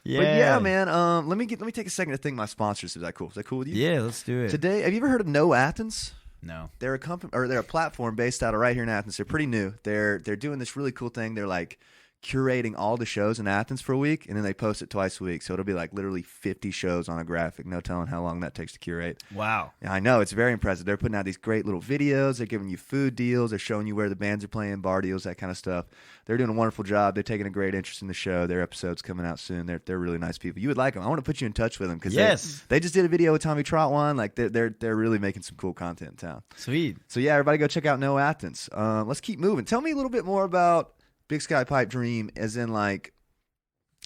Yeah. But yeah, man. Let me take a second to thank my sponsors. Is that cool? Is that cool with you? Yeah, let's do it. Today, have you ever heard of No Athens? No. They're a company, or they're a platform based out of right here in Athens. They're pretty new. They're doing this really cool thing. They're like curating all the shows in Athens for a week, and then they post it twice a week. So it'll be like literally 50 shows on a graphic. No telling how long that takes to curate. Wow. Yeah, I know. It's very impressive. They're putting out these great little videos. They're giving you food deals. They're showing you where the bands are playing, bar deals, that kind of stuff. They're doing a wonderful job. They're taking a great interest in the show. Their episode's coming out soon. They're really nice people. You would like them. I want to put you in touch with them because they just did a video with Tommy Trotwan. Like they're really making some cool content in town. Sweet. So yeah, everybody go check out No Athens. Let's keep moving. Tell me a little bit more about Big Sky Pipe Dream, as in like,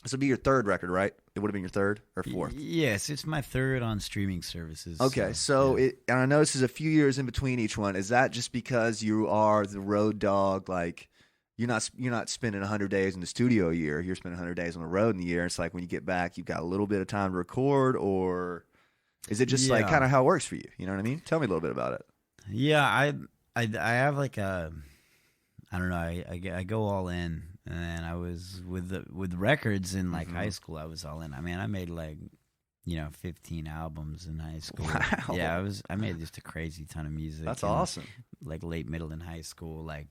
this will be your third record, right? It would have been your third or fourth? Yes, it's my third on streaming services. Okay, so and I know this is a few years in between each one. Is that just because you are the road dog? Like, you're not spending 100 days in the studio a year. You're spending 100 days on the road in the year. It's like when you get back, you've got a little bit of time to record, or is it just like kind of how it works for you? You know what I mean? Tell me a little bit about it. Yeah, I have like a, I don't know. I go all in, and I was with records in like high school. I was all in. I mean, I made like 15 albums in high school. Wow. Yeah, I made just a crazy ton of music. That's awesome. Like late middle and high school, like,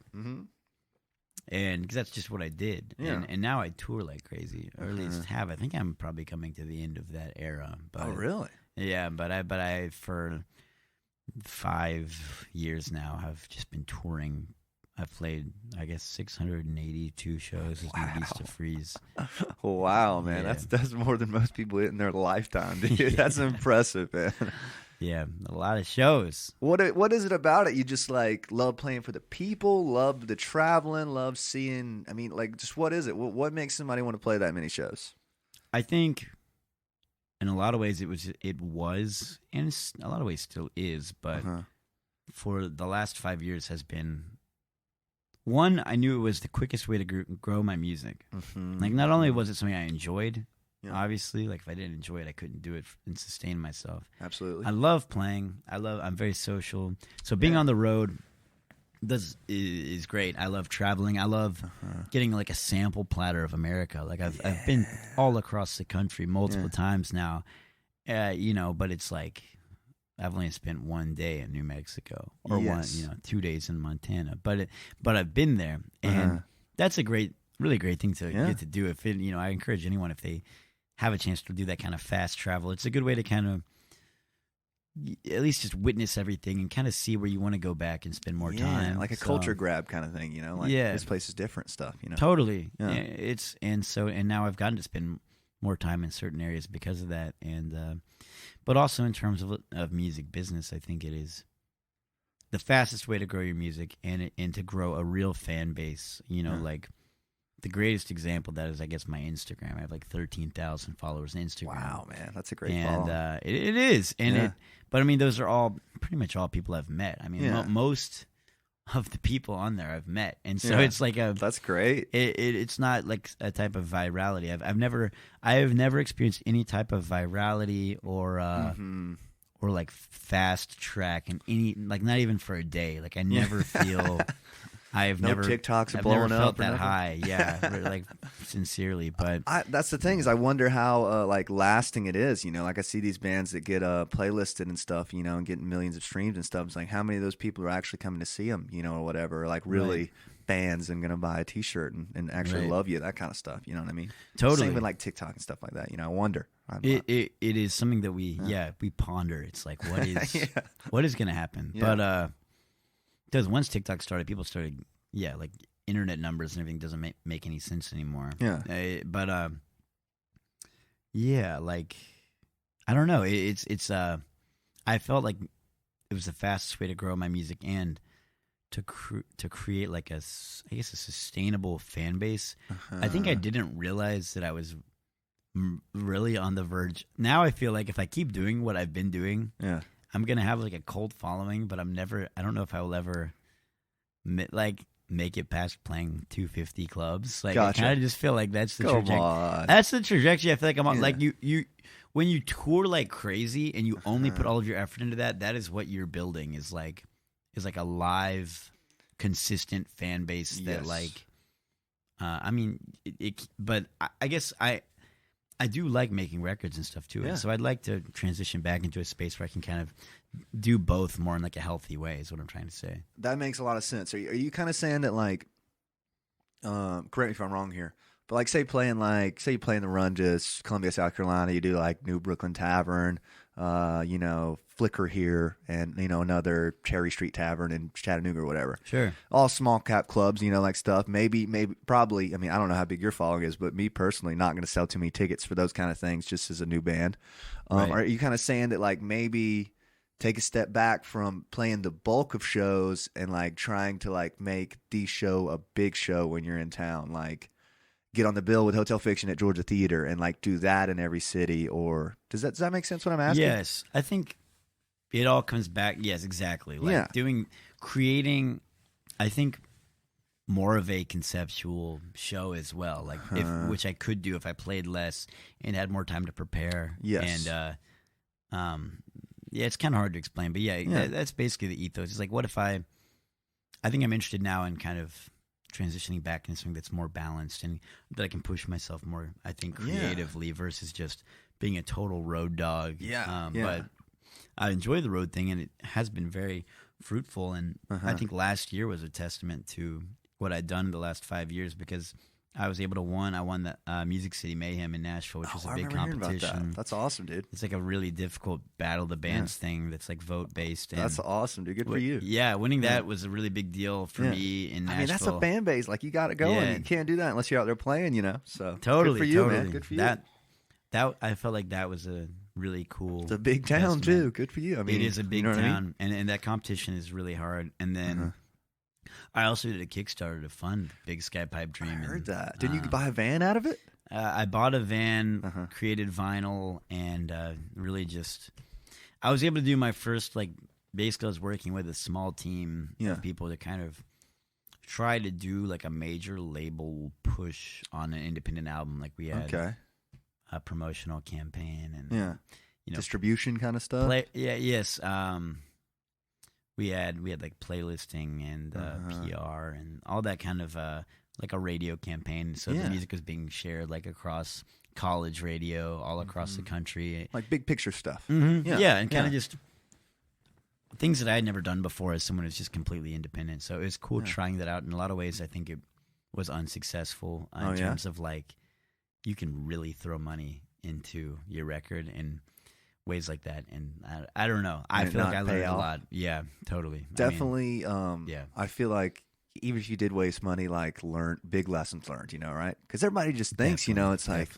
and because that's just what I did. Yeah. And now I tour like crazy, or at least have. I think I'm probably coming to the end of that era. But, oh, really? Yeah, but I for 5 years now have just been touring. I've played, I guess, 682 shows as Nordista Freeze. Wow, man. Yeah. That's more than most people hit in their lifetime, dude. That's impressive, man. Yeah, a lot of shows. What is it about it? You just like love playing for the people, love the traveling, love seeing. I mean, like, just what is it? What makes somebody want to play that many shows? I think, in a lot of ways, it was, and it's, in a lot of ways still is. But for the last 5 years has been. One, I knew it was the quickest way to grow my music. Like, not only was it something I enjoyed, Yeah. Obviously, like if I didn't enjoy it, I couldn't do it and sustain myself. Absolutely. I love playing. I'm very social. So being on the road is great. I love traveling. I love getting like a sample platter of America. Like I've been all across the country multiple times now. But it's like I've only spent one day in New Mexico or 2 days in Montana. But I've been there, and that's a really great thing to get to do. If I encourage anyone, if they have a chance to do that kind of fast travel, it's a good way to kind of at least just witness everything and kind of see where you want to go back and spend more time. Like a culture grab kind of thing, like this place is different stuff, Totally. Yeah. And now I've gotten to spend more time in certain areas because of that. And, but also in terms of music business, I think it is the fastest way to grow your music and to grow a real fan base, like the greatest example of that is, I guess, my Instagram. I have like 13,000 followers on Instagram. Wow, man, that's a great follow. And it is. But I mean, those are pretty much all people I've met. I mean, most of the people on there I've met, and so it's like that's great. It's not like a type of virality. I have never experienced any type of virality or like fast track and not even for a day. Like I never feel. I've never TikToks I've blowing never felt up that high. Yeah, like sincerely. But that's the thing is I wonder how like lasting it is. Like I see these bands that get playlisted and stuff. And getting millions of streams and stuff. It's like how many of those people are actually coming to see them? Or whatever. Like really fans and gonna buy a T-shirt and actually love you. That kind of stuff. You know what I mean? Totally. Same with like TikTok and stuff like that. I wonder. It is something that we ponder. It's like what is gonna happen? Yeah. But because once TikTok started, people started, like internet numbers and everything doesn't make any sense anymore. Yeah. Like I don't know. I felt like it was the fastest way to grow my music and to create like a sustainable fan base. I think I didn't realize that I was really on the verge. Now I feel like if I keep doing what I've been doing, I'm going to have like a cult following, but I don't know if I will ever make it past playing 250 clubs. Like gotcha. I kind of just feel like that's the trajectory. That's the trajectory I feel like I'm on. Like you when you tour like crazy and you only put all of your effort into that is what you're building is like a live, consistent fan base that like, I mean, but I guess I do like making records and stuff too. So I'd like to transition back into a space where I can kind of do both more in like a healthy way is what I'm trying to say. That makes a lot of sense. Are you kind of saying that like, correct me if I'm wrong here, but like say you play in the Run, just Columbia, South Carolina, you do like New Brooklyn Tavern, Flicker here, and another Cherry Street Tavern in Chattanooga or whatever. Sure. All small cap clubs, like stuff. Maybe, probably. I mean, I don't know how big your following is, but me personally, not going to sell too many tickets for those kind of things. Just as a new band, are you kind of saying that like maybe take a step back from playing the bulk of shows and like trying to like make the show a big show when you're in town, like get on the bill with Hotel Fiction at Georgia Theater and like do that in every city? Or does that make sense what I'm asking? Yes, I think it all comes back. Yes, exactly. Like creating, I think, more of a conceptual show as well. Like which I could do if I played less and had more time to prepare. Yes. And it's kind of hard to explain, but that's basically the ethos. It's like, what if I think I'm interested now in kind of transitioning back into something that's more balanced and that I can push myself more, I think, creatively versus just being a total road dog. But I enjoy the road thing, and it has been very fruitful. And I think last year was a testament to what I'd done the last 5 years because I was able to I won the Music City Mayhem in Nashville, which was a big competition. That's awesome, dude. It's like a really difficult battle of the bands thing that's like vote based. That's awesome, dude. Good for you. Yeah, winning that was a really big deal for me in Nashville. I mean, that's a fan base. Like you got to go, and you can't do that unless you're out there playing. So totally, good for you, man. Good for you. That I felt like that was a really cool. It's a big town too. Good for you. I mean, it is a big town, and that competition is really hard. And then I also did a Kickstarter to fund Big Sky Pipe Dream. I heard that. Didn't you buy a van out of it? I bought a van, created vinyl, and really just I was able to do my first basically I was working with a small team of people to kind of try to do like a major label push on an independent album. Like we had a promotional campaign and distribution kind of stuff. Yes. We had like playlisting and PR and all that kind of like a radio campaign. So the music was being shared like across college radio all across the country, like big picture stuff. Mm-hmm. And kind of just things that I had never done before as someone who's just completely independent. So it was cool trying that out. In a lot of ways, I think it was unsuccessful in terms of like you can really throw money into your record in ways like that. And I don't know. I feel like I learned a lot. Yeah, totally. Definitely. I feel like even if you did waste money, like big lessons learned, right? Because everybody just thinks, it's like,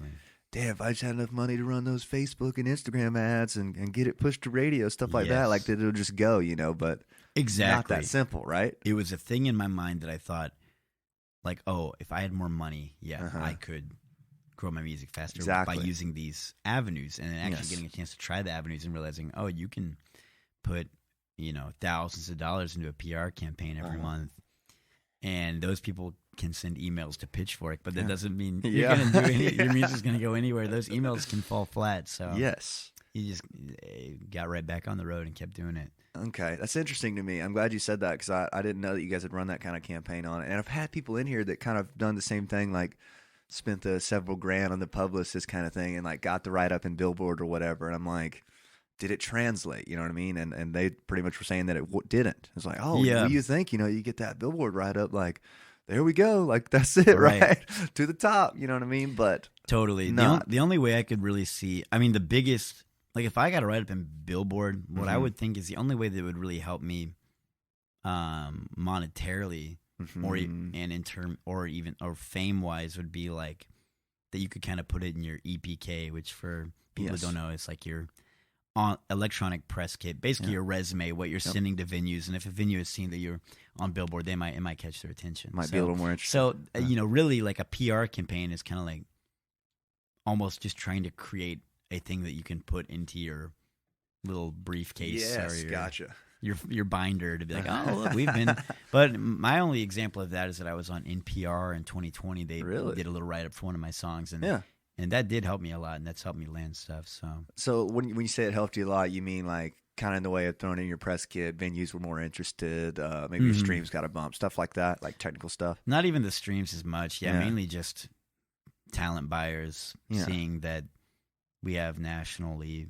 damn, if I just had enough money to run those Facebook and Instagram ads and get it pushed to radio, stuff like that, like that it'll just go, but not that simple, right? It was a thing in my mind that I thought, like, oh, if I had more money, I could grow my music faster by using these avenues, and then actually getting a chance to try the avenues and realizing, oh, you can put, thousands of dollars into a PR campaign every month, and those people can send emails to Pitchfork, but that doesn't mean you're going to do your music's going to go anywhere. Those emails can fall flat. So you just got right back on the road and kept doing it. Okay, that's interesting to me. I'm glad you said that because I didn't know that you guys had run that kind of campaign on it. And I've had people in here that kind of done the same thing, like spent the several grand on the publicist kind of thing and like got the write up in Billboard or whatever. And I'm like, did it translate? You know what I mean? And they pretty much were saying that it didn't. It's like, oh, what do you think? You get that Billboard write up, like, there we go. Like, that's it, right? To the top. You know what I mean? But totally. The only way I could really see, the biggest, like if I got to write up in Billboard, what I would think is the only way that would really help me monetarily or fame wise would be like that you could kind of put it in your EPK, which for people who don't know, it's like your electronic press kit, basically your resume, what you're sending to venues, and if a venue has seen that you're on Billboard, it might catch their attention. Might be a little more interesting. So really, like a PR campaign is kind of like almost just trying to create a thing that you can put into your little briefcase or your binder to be like, oh, look, we've been. But my only example of that is that I was on NPR in 2020. They did a little write up for one of my songs, and and that did help me a lot, and that's helped me land stuff. So when you say it helped you a lot, you mean like kind of in the way of throwing in your press kit, venues were more interested, maybe your streams got a bump, stuff like that, like technical stuff? Not even the streams as much. Mainly just talent buyers seeing that we have nationally,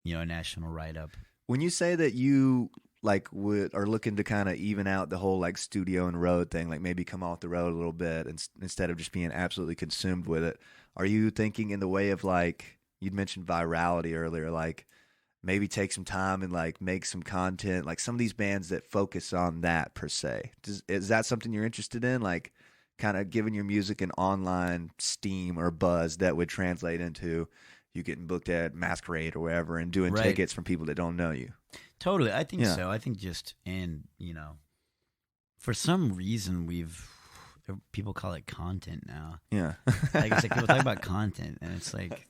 a national write-up. When you say that you are looking to kind of even out the whole like studio and road thing, like maybe come off the road a little bit instead of just being absolutely consumed with it, are you thinking in the way of like, you'd mentioned virality earlier, like maybe take some time and like make some content, like some of these bands that focus on that per se? Is that something you're interested in? Like kind of giving your music an online steam or buzz that would translate into you getting booked at Masquerade or wherever and doing tickets from people that don't know you? Totally. I think so. I think for some reason people call it content now. Yeah. Like it's like people talk about content and it's like,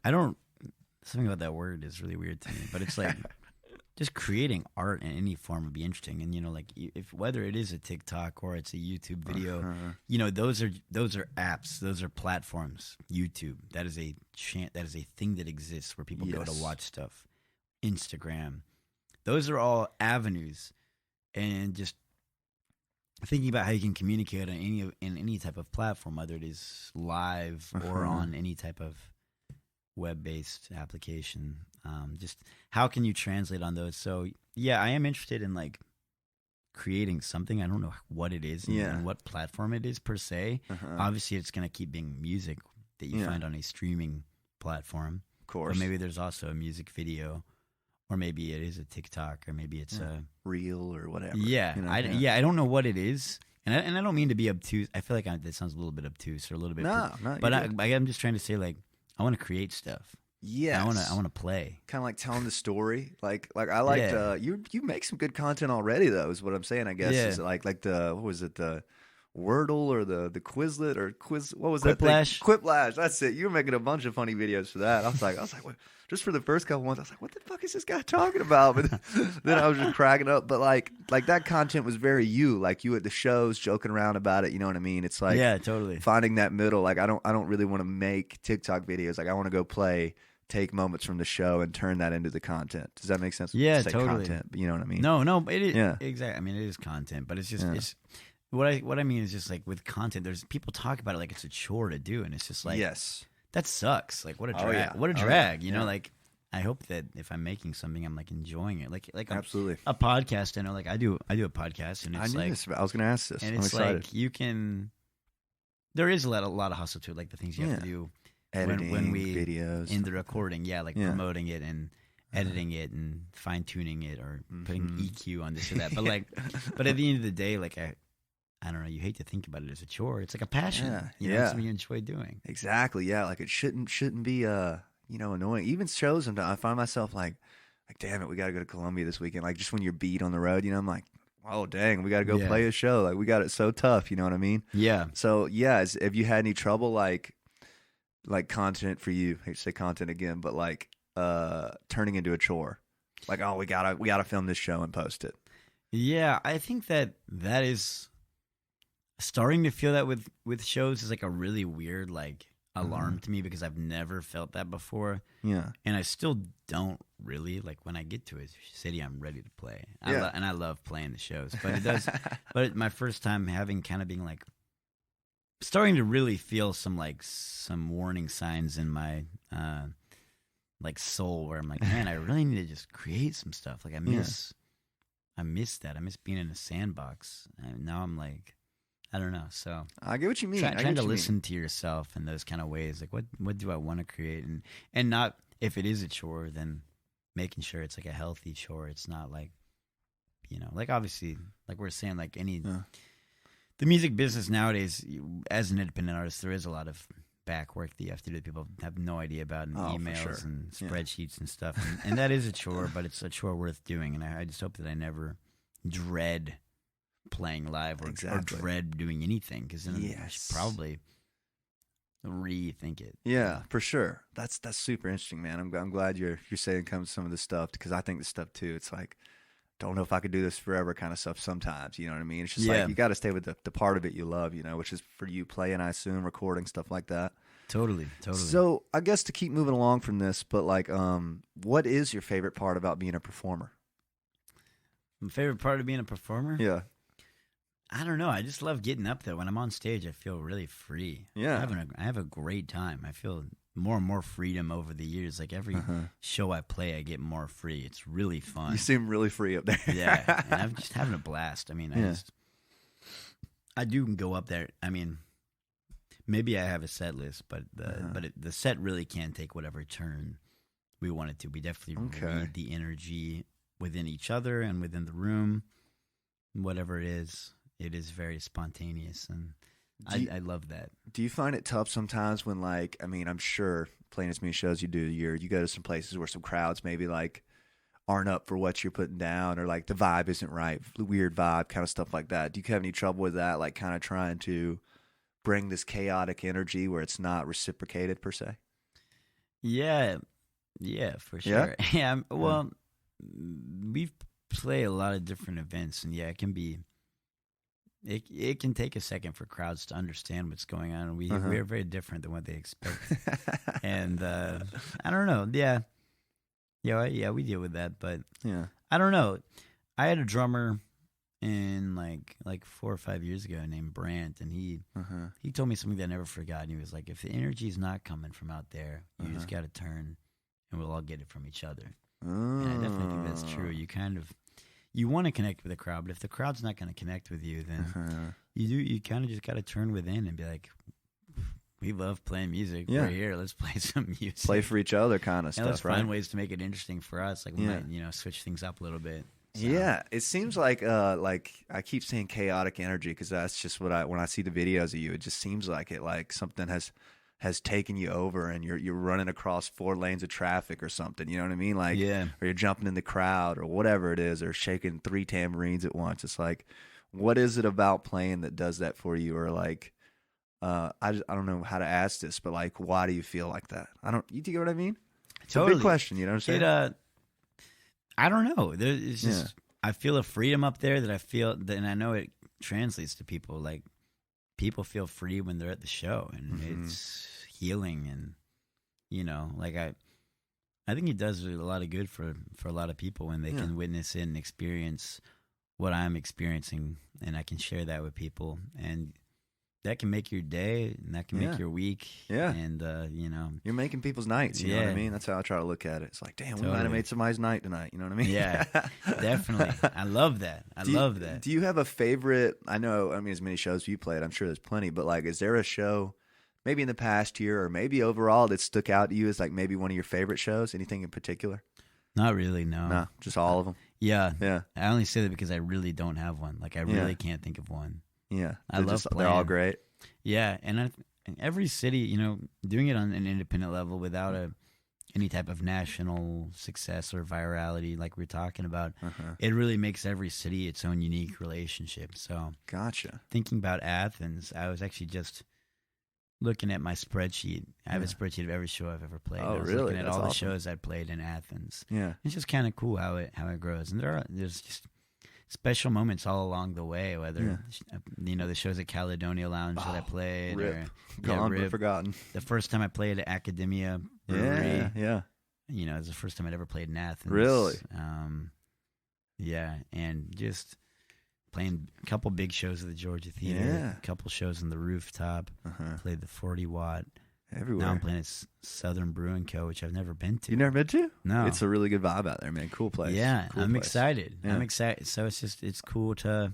something about that word is really weird to me, but it's like just creating art in any form would be interesting. And, like if whether it is a TikTok or it's a YouTube video, those are apps, those are platforms. YouTube, that is a thing that exists where people go to watch stuff. Instagram, those are all avenues, and just thinking about how you can communicate on any type of platform, whether it is live or on any type of web-based application. Just how can you translate on those? So I am interested in like creating something. I don't know what it is and what platform it is per se. Obviously, it's going to keep being music that you find on a streaming platform. Of course. But maybe there's also a music video. Or maybe it is a TikTok, or maybe it's a reel or whatever. I don't know what it is, and I don't mean to be obtuse. I feel like that sounds a little bit obtuse or a little bit. But I'm just trying to say, like, I want to create stuff. Yeah, I want to play. Kind of like telling the story. Like I liked you make some good content already though. Is what I'm saying. I guess is like the what was it, the Wordle or the Quizlet or Quiz. What was Quiplash. that thing? Quiplash. That's it. You were making a bunch of funny videos for that. I was like, what? Just for the first couple months, I was like, what the fuck is this guy talking about? But then I was just cracking up. But like that content was very you, like you at the shows, joking around about it. You know what I mean? It's like, yeah, totally. finding that middle. Like I don't really want to make TikTok videos. Like I want to go take moments from the show and turn that into the content. Does that make sense? Yeah, say totally. Content, but you know what I mean? No, it is. Yeah. Exactly. I mean, it is content, but it's just it's what I mean is just like with content. There's people talk about it like it's a chore to do, and it's just like yes, that sucks. Like what a drag. yeah. What a drag. Yeah. You know, like I hope that if I'm making something, I'm like enjoying it. Like absolutely. A podcast. I know, like I do a podcast, and it's I knew like this. I was going to ask this. and I'm it's excited. like you can. There is a lot of hustle to it, like the things you have to do. Editing when we videos in the recording, promoting it and editing it and fine tuning it or putting EQ on this or that. But like, but at the end of the day, like I don't know. You hate to think about it as a chore. It's like a passion. You know, it's something you enjoy doing. Exactly. Yeah. Like it shouldn't be annoying. Even shows sometimes I find myself like damn it, we got to go to Columbia this weekend. Like just when you're beat on the road, you know, I'm like, oh dang, we got to go play a show. Like we got it so tough. You know what I mean? Yeah. So yeah, have you had any trouble like content for you? I hate to say content again, but like turning into a chore. Like, oh, we gotta film this show and post it. Yeah, I think that is starting to feel that with shows is like a really weird like alarm to me because I've never felt that before. Yeah, and I still don't really like when I get to a city, I'm ready to play. And I love playing the shows, but it does. But my first time having kind of being like. Starting to really feel some warning signs in my like soul where I'm like, man, I really need to just create some stuff. Like I miss that. I miss being in a sandbox. And now I'm like, I don't know. So I get what you mean. Trying to listen to yourself in those kind of ways. Like what do I want to create? And not if it is a chore, then making sure it's like a healthy chore. It's not like, you know, like obviously like we're saying like any the music business nowadays, as an independent artist, there is a lot of back work that you have to do that people have no idea about, and emails and spreadsheets and stuff. And that is a chore, but it's a chore worth doing. And I just hope that I never dread playing live or dread doing anything, because then I should probably rethink it. Yeah, for sure. That's super interesting, man. I'm glad you're saying some of this stuff, because I think this stuff too. It's like, don't know if I could do this forever kind of stuff sometimes, you know what I mean? It's just like, you got to stay with the part of it you love, you know, which is for you playing, I assume, recording, stuff like that. Totally. So I guess to keep moving along from this, but like, what is your favorite part about being a performer? My favorite part of being a performer? Yeah. I don't know. I just love getting up there. When I'm on stage, I feel really free. Yeah. I have a great time. I feel more and more freedom over the years. Like every show I play, I get more free. It's really fun. You seem really free up there. Yeah, and I'm just having a blast. I mean, I do go up there. I mean, maybe I have a set list, but the set really can take whatever turn we want it to. We definitely read the energy within each other and within the room. Whatever it is very spontaneous, and I love that. Do you find it tough sometimes when, like, I mean, I'm sure playing as many shows you do a year, you go to some places where some crowds maybe like aren't up for what you're putting down, or like the vibe isn't right, weird vibe, kind of stuff like that. Do you have any trouble with that, like kind of trying to bring this chaotic energy where it's not reciprocated per se? Yeah, for sure. Yeah, well, we play a lot of different events, and it can be. It can take a second for crowds to understand what's going on, and we are very different than what they expect. And I don't know. Yeah, we deal with that, but I don't know. I had a drummer in like 4 or 5 years ago named Brandt, and he told me something that I never forgot. And he was like, "If the energy is not coming from out there, you just got to turn, and we'll all get it from each other." And I definitely think that's true. You want to connect with the crowd, but if the crowd's not going to connect with you, then you kind of just got to turn within and be like, we love playing music. We're here. Let's play some music. Play for each other kind of stuff, let's find ways to make it interesting for us. Like we might, switch things up a little bit. So. Yeah, it seems like I keep saying chaotic energy because that's just when I see the videos of you, it just seems like it, like something has taken you over and you're running across 4 lanes of traffic or something, you know what I mean? Like, or you're jumping in the crowd or whatever it is, or shaking 3 tambourines at once. It's like, What is it about playing that does that for you? Or like, I don't know how to ask this, but like, why do you feel like that? You get what I mean? It's a big question, you know what I'm saying? I don't know. It's just, I feel a freedom up there that I feel, and I know it translates to people. Like, people feel free when they're at the show, and it's healing, and, you know, like I think it does a lot of good for a lot of people when they can witness it and experience what I'm experiencing, and I can share that with people, and that can make your day, and that can make your week. Yeah. And, you know. You're making people's nights, you know what I mean? That's how I try to look at it. It's like, damn, we might have made somebody's night tonight, you know what I mean? Yeah, definitely. I love that. I love that. Do you have a favorite, I mean, as many shows you played, I'm sure there's plenty, but like, is there a show, maybe in the past year, or maybe overall, that stuck out to you as like maybe one of your favorite shows? Anything in particular? Not really, no. No, just all of them? Yeah. I only say that because I really don't have one. Like, I really can't think of one. Yeah, I love playing. They're all great. Yeah, and every city, you know, doing it on an independent level without any type of national success or virality, like we're talking about, it really makes every city its own unique relationship. So, gotcha. Thinking about Athens, I was actually just looking at my spreadsheet. I have a spreadsheet of every show I've ever played. Oh, I was really? looking at That's all the awesome. shows I played in Athens. Yeah, it's just kind of cool how it grows, and there's just special moments all along the way, whether you know, the shows at Caledonia Lounge that I played, Rip. Gone but forgotten. The first time I played at Academia Brewery, yeah, you know, it was the first time I'd ever played in Athens. Really? Yeah, and just playing a couple big shows at the Georgia Theater, a couple shows on the rooftop. Played the 40-watt. Everywhere. Now I'm playing at Southern Brewing Co., which I've never been to. You never been to? No. It's a really good vibe out there, man. Cool place. Yeah, cool I'm place. excited. Yeah. I'm excited. So it's cool to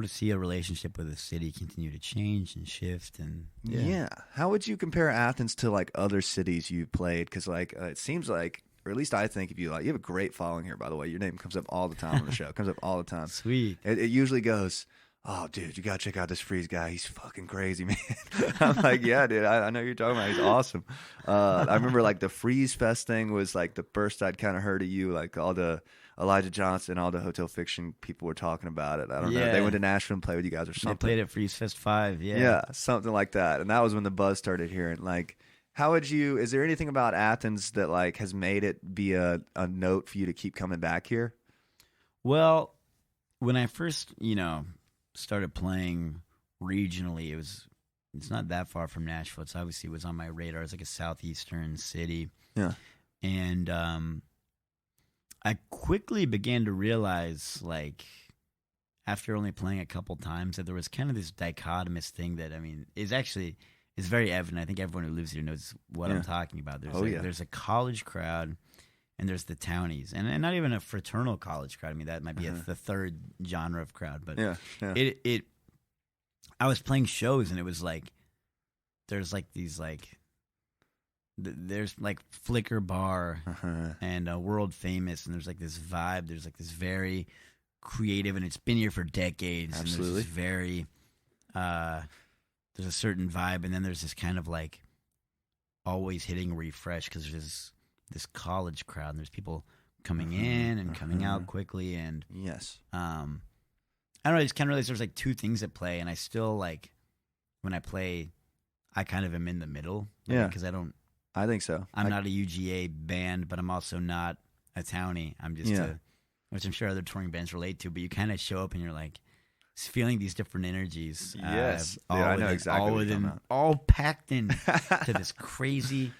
see a relationship with a city continue to change and shift. And yeah. How would you compare Athens to like other cities you played? Because like it seems like, or at least I think, if you have a great following here. By the way, your name comes up all the time on the show. Comes up all the time. Sweet. It usually goes, oh, dude, you got to check out this Freeze guy. He's fucking crazy, man. I'm like, yeah, dude, I know who you're talking about. He's awesome. I remember, like, the Freeze Fest thing was, like, the first I'd kind of heard of you. Like, all the Elijah Johnson, all the Hotel Fiction people were talking about it. I don't know. They went to Nashville and played with you guys or something. They played at Freeze Fest 5, Yeah, something like that. And that was when the buzz started hearing. Like, is there anything about Athens that, like, has made it be a note for you to keep coming back here? Well, when I first, started playing regionally, it's not that far from Nashville. It's obviously was on my radar. It's like a southeastern city. Yeah. And I quickly began to realize, like, after only playing a couple times, that there was kind of this dichotomous thing that, is very evident. I think everyone who lives here knows what I'm talking about. There's a college crowd, and there's the townies, and not even a fraternal college crowd. I mean, that might be the third genre of crowd, but I was playing shows, and it was like, there's like these there's like Flicker Bar and World Famous, and there's like this vibe. There's like this very creative, and it's been here for decades. Absolutely. And there's this very there's a certain vibe, and then there's this kind of like always hitting refresh because there's this college crowd, and there's people coming in and coming out quickly, and I don't know, I just kind of realized there's like two things at play, and I still, like, when I play, I kind of am in the middle, because I think so. I'm not a UGA band, but I'm also not a townie. I'm just which I'm sure other touring bands relate to, but you kind of show up and you're like feeling these different energies. Yes, I know exactly what you're talking about. All packed in to this crazy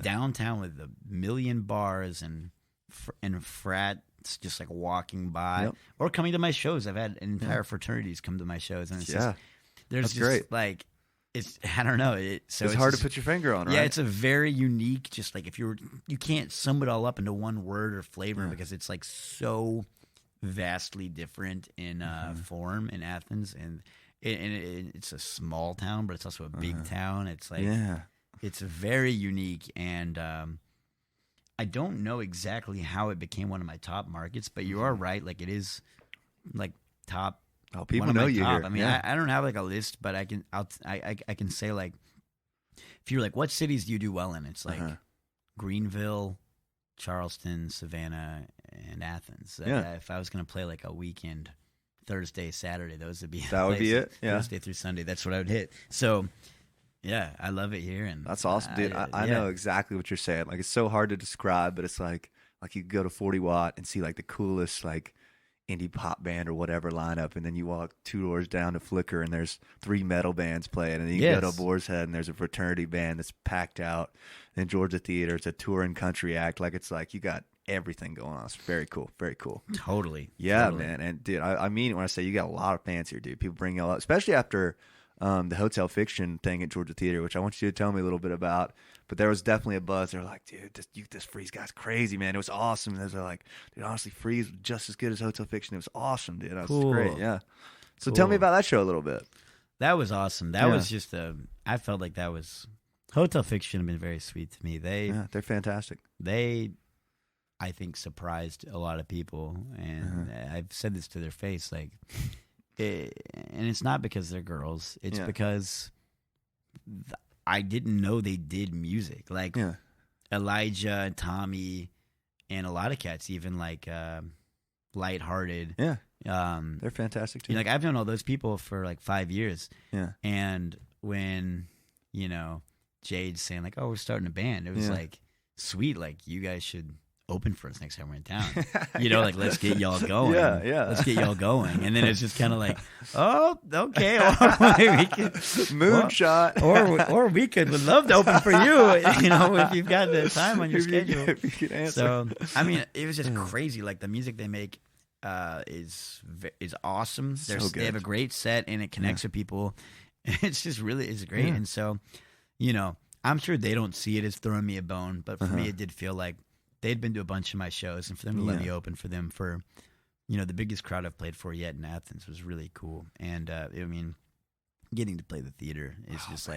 downtown with a million bars and frats just like walking by or coming to my shows. I've had entire fraternities come to my shows, and it's just, there's That's just great. Like, I don't know. It's hard to put your finger on, right? Yeah, it's a very unique, just like you can't sum it all up into one word or flavor because it's like so vastly different in form in Athens, and it's a small town, but it's also a big town. It's like it's very unique, and I don't know exactly how it became one of my top markets, but you are right. Like, it is like top. Oh, people know you here. I mean, I don't have like a list, but I can say, like, if you're like, what cities do you do well in? It's like Greenville, Charleston, Savannah, and Athens. If I was going to play like a weekend Thursday, Saturday. Those would be that would be it. Yeah, Thursday through Sunday. That's what I would hit. So, yeah, I love it here, and that's awesome, dude. I know exactly what you're saying. Like, it's so hard to describe, but it's like you go to 40 Watt and see like the coolest like indie pop band or whatever lineup, and then you walk 2 doors down to Flickr and there's 3 metal bands playing, and then you go to Boar's Head and there's a fraternity band that's packed out, and Georgia Theater, it's a touring country act. Like, it's like you got everything going on. It's very cool. Very cool. Totally. Yeah, totally. man. And dude, I mean it when I say you got a lot of fans here, dude. People bring you a lot, especially after the Hotel Fiction thing at Georgia Theater, which I want you to tell me a little bit about. But there was definitely a buzz. They're like, dude, this Freeze guy's crazy, man. It was awesome. And they're like, dude, honestly, Freeze was just as good as Hotel Fiction. It was awesome, dude. That was great. Yeah. So tell me about that show a little bit. That was awesome. That was just I felt like that was Hotel Fiction have been very sweet to me. They're fantastic. They, I think, surprised a lot of people, and I've said this to their face, like, and it's not because they're girls. It's because I didn't know they did music. Like Elijah, Tommy, and a lot of cats, even like Lighthearted. Yeah. They're fantastic too. Like, I've known all those people for like 5 years. Yeah. And when, Jade's saying like, oh, we're starting a band, it was like, sweet, like, you guys should open for us next time we're in town. Like, let's get y'all going. Yeah. Let's get y'all going. And then it's just kind of like, oh, okay. Or we could moonshot. Or we would love to open for you, if you've got the time on your schedule. If you can answer. So, I mean, it was just crazy. Like, the music they make is awesome. So good. They have a great set, and it connects with people. It's just it's great. Yeah. And so, I'm sure they don't see it as throwing me a bone, but for me, it did feel like they'd been to a bunch of my shows, and for them to let me open for them for, the biggest crowd I've played for yet in Athens was really cool. And, I mean, getting to play the theater is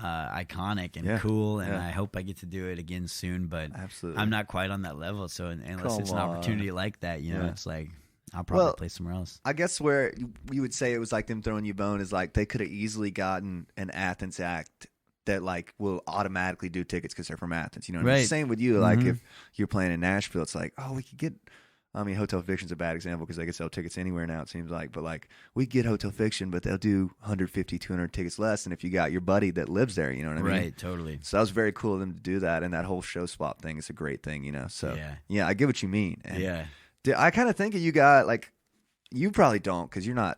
iconic and cool, and I hope I get to do it again soon, but absolutely, I'm not quite on that level, so unless it's an opportunity like that, it's like, I'll probably play somewhere else. I guess where you would say it was like them throwing you a bone is like they could have easily gotten an Athens act that like will automatically do tickets because they're from Athens. You know what I mean? Same with you. Like if you're playing in Nashville, it's like, oh, we could get. I mean, Hotel Fiction's a bad example because they can sell tickets anywhere now, it seems like. But like, we get Hotel Fiction, but they'll do 150, 200 tickets less than if you got your buddy that lives there. You know what I mean? Right, totally. So that was very cool of them to do that, and that whole show swap thing is a great thing. So yeah, I get what you mean. And I kind of think of you guys like, you probably don't because you're not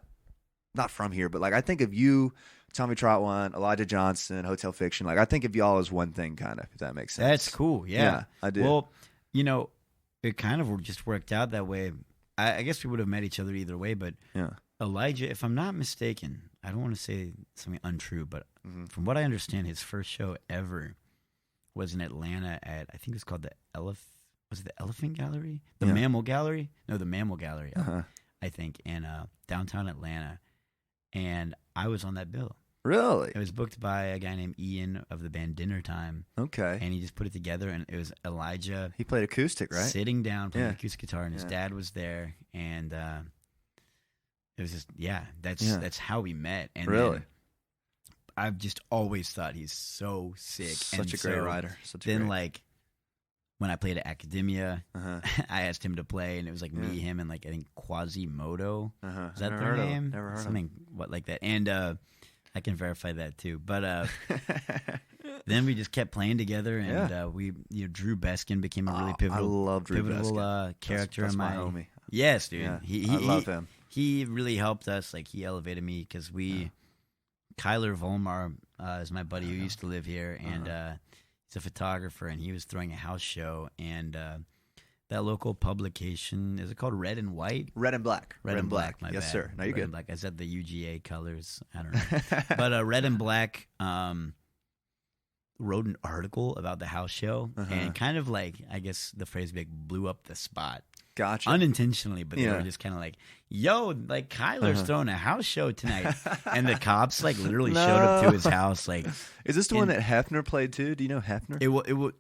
from here, but like I think of you, Tommy Trotwine, Elijah Johnson, Hotel Fiction. Like, I think of y'all as one thing, kind of, if that makes sense. That's cool. Yeah, I do. Well, it kind of just worked out that way. I guess we would have met each other either way, but Elijah, if I'm not mistaken, I don't want to say something untrue, but from what I understand, his first show ever was in Atlanta at, I think it was called the Elephant Gallery? The Mammal Gallery? No, the Mammal Gallery, I think, in downtown Atlanta. And I was on that bill. Really? It was booked by a guy named Ian of the band Dinner Time. Okay. And he just put it together, and it was Elijah. He played acoustic, right? Sitting down, playing acoustic guitar, and his dad was there. And it was just, that's how we met. And really? I've just always thought he's so sick. Such a great writer. Like, when I played at Academia, I asked him to play, and it was like me, him, and like I think Quasimodo. Is that their name? Never heard something like that. And I can verify that too. But then we just kept playing together, and we Drew Beskin became a really pivotal character that's in my homie. Yes, dude. Yeah, I love him. He really helped us. Like, he elevated me because Kyler Volmar is my buddy who used to live here, and he's a photographer, and he was throwing a house show, and that local publication, is it called Red and White? Red and Black. Red and Black, my yes, bad. Sir. No, you're Red good. And Black. I said the UGA colors. I don't know. But Red and Black wrote an article about the house show, and kind of like, I guess the phrase like blew up the spot. Gotcha. Unintentionally, but they were just kind of like, yo, like, Kyler's throwing a house show tonight. And the cops like literally showed up to his house. Like, is this the one that Hefner played too? Do you know Hefner?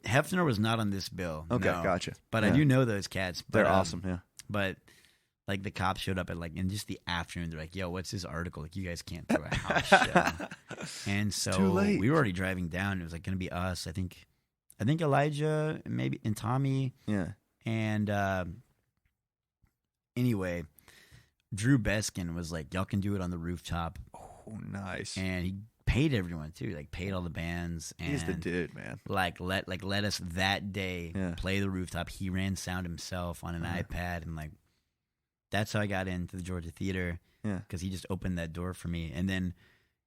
Hefner was not on this bill. Okay, gotcha. But I do know those cats. But, they're awesome, yeah. But like, the cops showed up at like in just the afternoon. They're like, yo, what's this article? Like, you guys can't throw a house show. And so too late. We were already driving down. It was like going to be us. I think Elijah maybe and Tommy. Yeah. And anyway, Drew Beskin was like, y'all can do it on the rooftop. Oh, nice. And he paid everyone too, like paid all the bands. And he's the dude, man. Like let us that day play the rooftop. He ran sound himself on an iPad, and like that's how I got into the Georgia Theater. Yeah, because he just opened that door for me, and then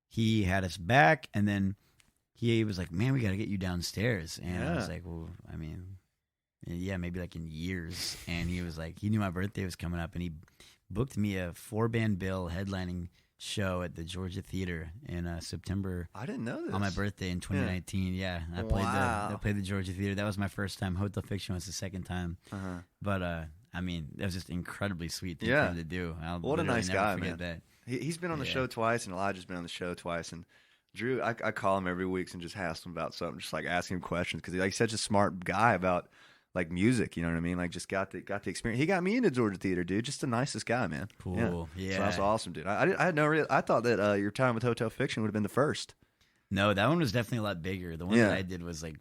he had us back, and then he was like, "Man, we got to get you downstairs." And I was like, "Well, I mean, yeah, maybe like in years." And he was like, he knew my birthday was coming up, and he booked me a 4-band bill headlining show at the Georgia Theater in September. I didn't know this. On my birthday in 2019. Yeah, I played the Georgia Theater. That was my first time. Hotel Fiction was the second time. But I mean, that was just incredibly sweet thing for him to do. What a nice guy, man. That. He's been on the show twice, and Elijah's been on the show twice. And Drew, I call him every week and just ask him about something, just like asking him questions, because he's such a smart guy about like music, you know what I mean? Like just got the experience. He got me into Georgia Theater, dude. Just the nicest guy, man. Cool. Yeah. So that's awesome, dude. I had no I thought that your time with Hotel Fiction would have been the first. No, that one was definitely a lot bigger. The one that I did was like,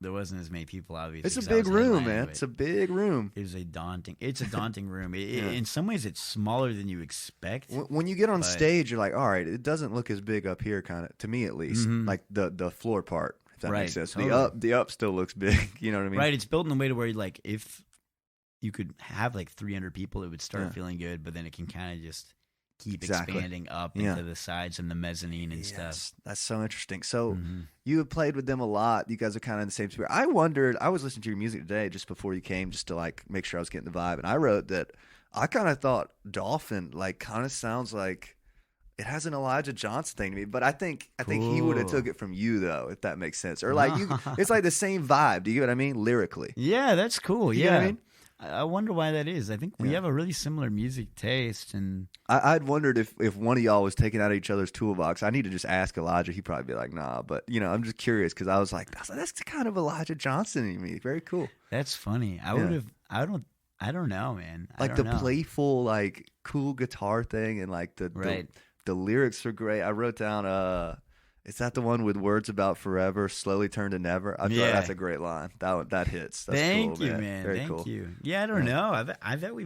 there wasn't as many people, obviously. It's a big room, man. It's a big room. It's a daunting room. In some ways, it's smaller than you expect. When you get on stage, you're like, all right, it doesn't look as big up here, kind of, to me at least, like the floor part. If that makes sense. Totally. The up still looks big. You know what I mean? Right. It's built in a way to where, like, if you could have like 300 people, it would start feeling good, but then it can kind of just keep expanding up into the sides and the mezzanine and stuff. That's so interesting. So you have played with them a lot. You guys are kind of in the same spirit. I wondered, I was listening to your music today just before you came, just to like make sure I was getting the vibe, and I wrote that I kind of thought Dolphin like kind of sounds like it has an Elijah Johnson thing to me, but I think he would have took it from you though, if that makes sense. Or like it's like the same vibe. Do you get what I mean? Lyrically. Yeah, that's cool. You know what I mean? I wonder why that is. I think we have a really similar music taste, and I'd wondered if one of y'all was taking out each other's toolbox. I need to just ask Elijah. He'd probably be like, nah, but I'm just curious because I was like, that's kind of Elijah Johnson in me. Very cool. That's funny. I would have. I don't know, man. Like the playful, like cool guitar thing, and like the lyrics are great. I wrote down, is that the one with words about forever slowly turn to never? I feel like that's a great line. That hits. That's Thank cool, you, man. Very Thank cool. you. Yeah, I don't know. I bet if we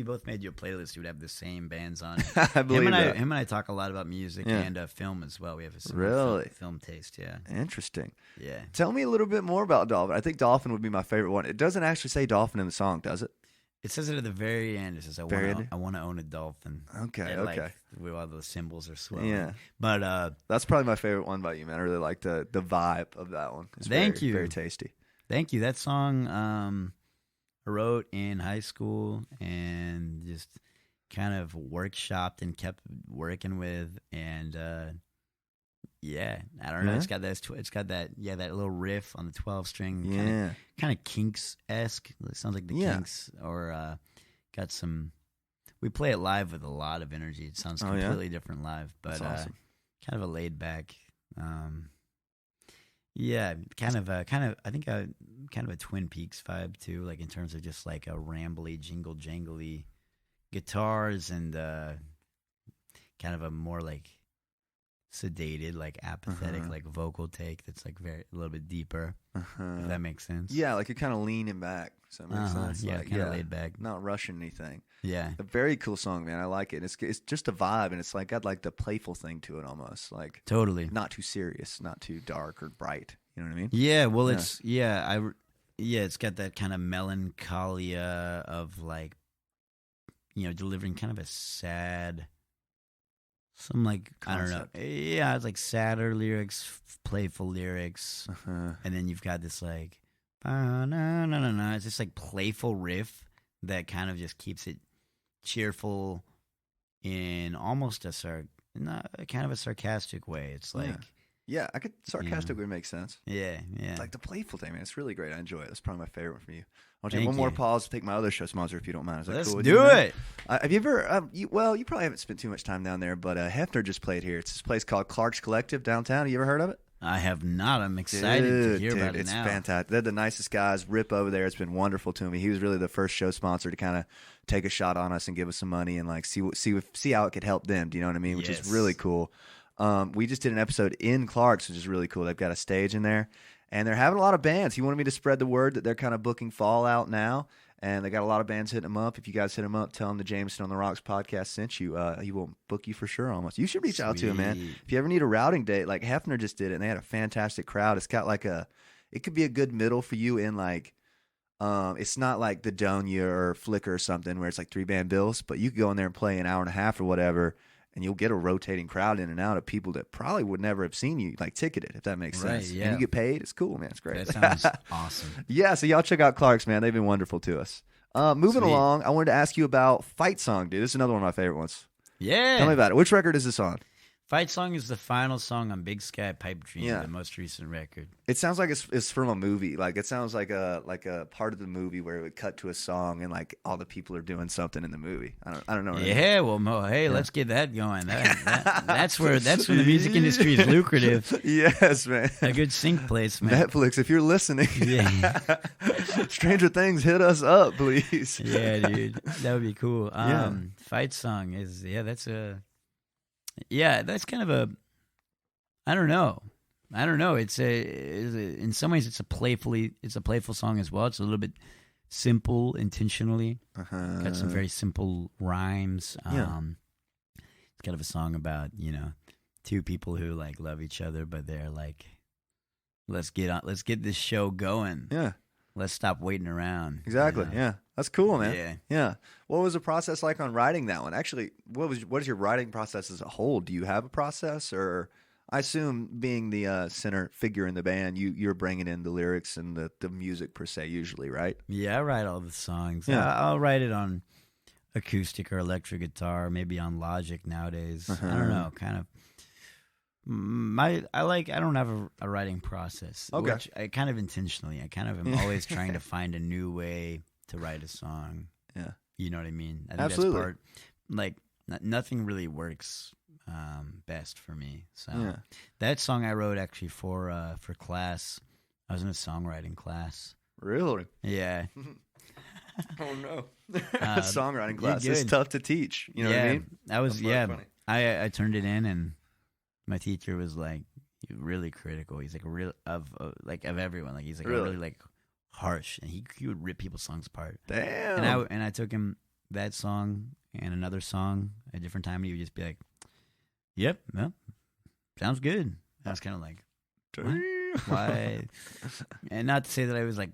both made you a playlist, we would have the same bands on it. I believe that. Him and I talk a lot about music and film as well. We have a similar film taste. Yeah. Interesting. Yeah. Tell me a little bit more about Dolphin. I think Dolphin would be my favorite one. It doesn't actually say Dolphin in the song, does it? It says it at the very end. It says, I want to own a dolphin. Okay, and, okay. Like, with all the symbols are swelling. Yeah. But that's probably my favorite one by you, man. I really like the vibe of that one. It's Thank you. Very tasty. Thank you. That song I wrote in high school and just kind of workshopped and kept working with. And I don't know. It's got that little riff on the 12-string. Kind of Kinks-esque. It sounds like the Kinks, or got some. We play it live with a lot of energy. It sounds completely different live, but awesome. Kind of a laid back. I think kind of a Twin Peaks vibe too, like in terms of just like a rambly, jingle jangly guitars and kind of a more like sedated, like apathetic, like vocal take that's like a little bit deeper. If that makes sense. Yeah, like you're kind of leaning back. So that makes sense. Yeah, like, kind of laid back, not rushing anything. Yeah, a very cool song, man. I like it. It's just a vibe, and it's like got like the playful thing to it almost. Like totally not too serious, not too dark or bright. You know what I mean? Yeah. Well, it's got that kind of melancholia of like, delivering kind of a sad. Some like concept. I don't know. Yeah, it's like sadder lyrics, playful lyrics, and then you've got this like, no. It's just like playful riff that kind of just keeps it cheerful in almost kind of a sarcastic way. It's like, sarcastic would make sense. Yeah. It's like the playful thing, man. It's really great. I enjoy it. That's probably my favorite one for you. I'll take one more pause to take my other show sponsor if you don't mind. Is that Let's cool? do it. Have you ever? You probably haven't spent too much time down there, but Hefner just played here. It's this place called Clark's Collective downtown. Have you ever heard of it? I have not. I'm excited to hear about it now. It's fantastic. They're the nicest guys. Rip over there. It's been wonderful to me. He was really the first show sponsor to kind of take a shot on us and give us some money and like see how it could help them. Do you know what I mean? Which is really cool. We just did an episode in Clark's, which is really cool. They've got a stage in there. And they're having a lot of bands. He wanted me to spread the word that they're kind of booking fall out now. And they got a lot of bands hitting him up. If you guys hit him up, tell him the Jameson on the Rocks podcast sent you. He will book you for sure almost. You should reach out to him, man. If you ever need a routing date, like Hefner just did it, and they had a fantastic crowd. It's got like it could be a good middle for you in like, it's not like the Donia or Flicker or something where it's like 3-band bills, but you could go in there and play an hour and a half or whatever, and you'll get a rotating crowd in and out of people that probably would never have seen you, like ticketed, if that makes sense. Yeah. And you get paid. It's cool, man. It's great. That sounds awesome. Yeah, so y'all check out Clark's, man. They've been wonderful to us. Moving along, I wanted to ask you about Fight Song, dude. This is another one of my favorite ones. Yeah. Tell me about it. Which record is this on? Fight Song is the final song on Big Sky Pipe Dream, the most recent record. It sounds like it's from a movie. Like it sounds like a part of the movie where it would cut to a song and like all the people are doing something in the movie. I don't know. Yeah, well, Mo, hey, let's get that going. That's where the music industry is lucrative. Yes, man. A good sync placement. Netflix, if you're listening, Stranger Things, hit us up, please. Yeah, dude, that would be cool. Fight Song is that's kind of a, I don't know. It's in some ways it's a playful song as well. It's a little bit simple intentionally. Got some very simple rhymes. It's kind of a song about, two people who like love each other, but they're like, let's get this show going. Yeah. Let's stop waiting around. Exactly. Yeah. That's cool, man. Yeah. What was the process like on writing that one? Actually, what is your writing process as a whole? Do you have a process, or I assume being the center figure in the band, you're bringing in the lyrics and the music per se usually, right? Yeah, I write all the songs. Yeah. I'll write it on acoustic or electric guitar, maybe on Logic nowadays. I don't know, kind of. I don't have a writing process. Okay. Which I kind of intentionally. I kind of am always trying to find a new way to write a song. Yeah. You know what I mean? I think Absolutely. that's part, like, nothing really works best for me. So that song I wrote actually for class. I was in a songwriting class. Really? Yeah. Oh no. Songwriting class is tough to teach. You know what I mean? Funny. I turned it in, and my teacher was like really critical. He's like of everyone. Like he's like really like harsh, and he would rip people's songs apart. Damn. And I took him that song and another song at a different time, and he would just be like, "Yep, well, sounds good." I was kind of like, why? And not to say that I was like,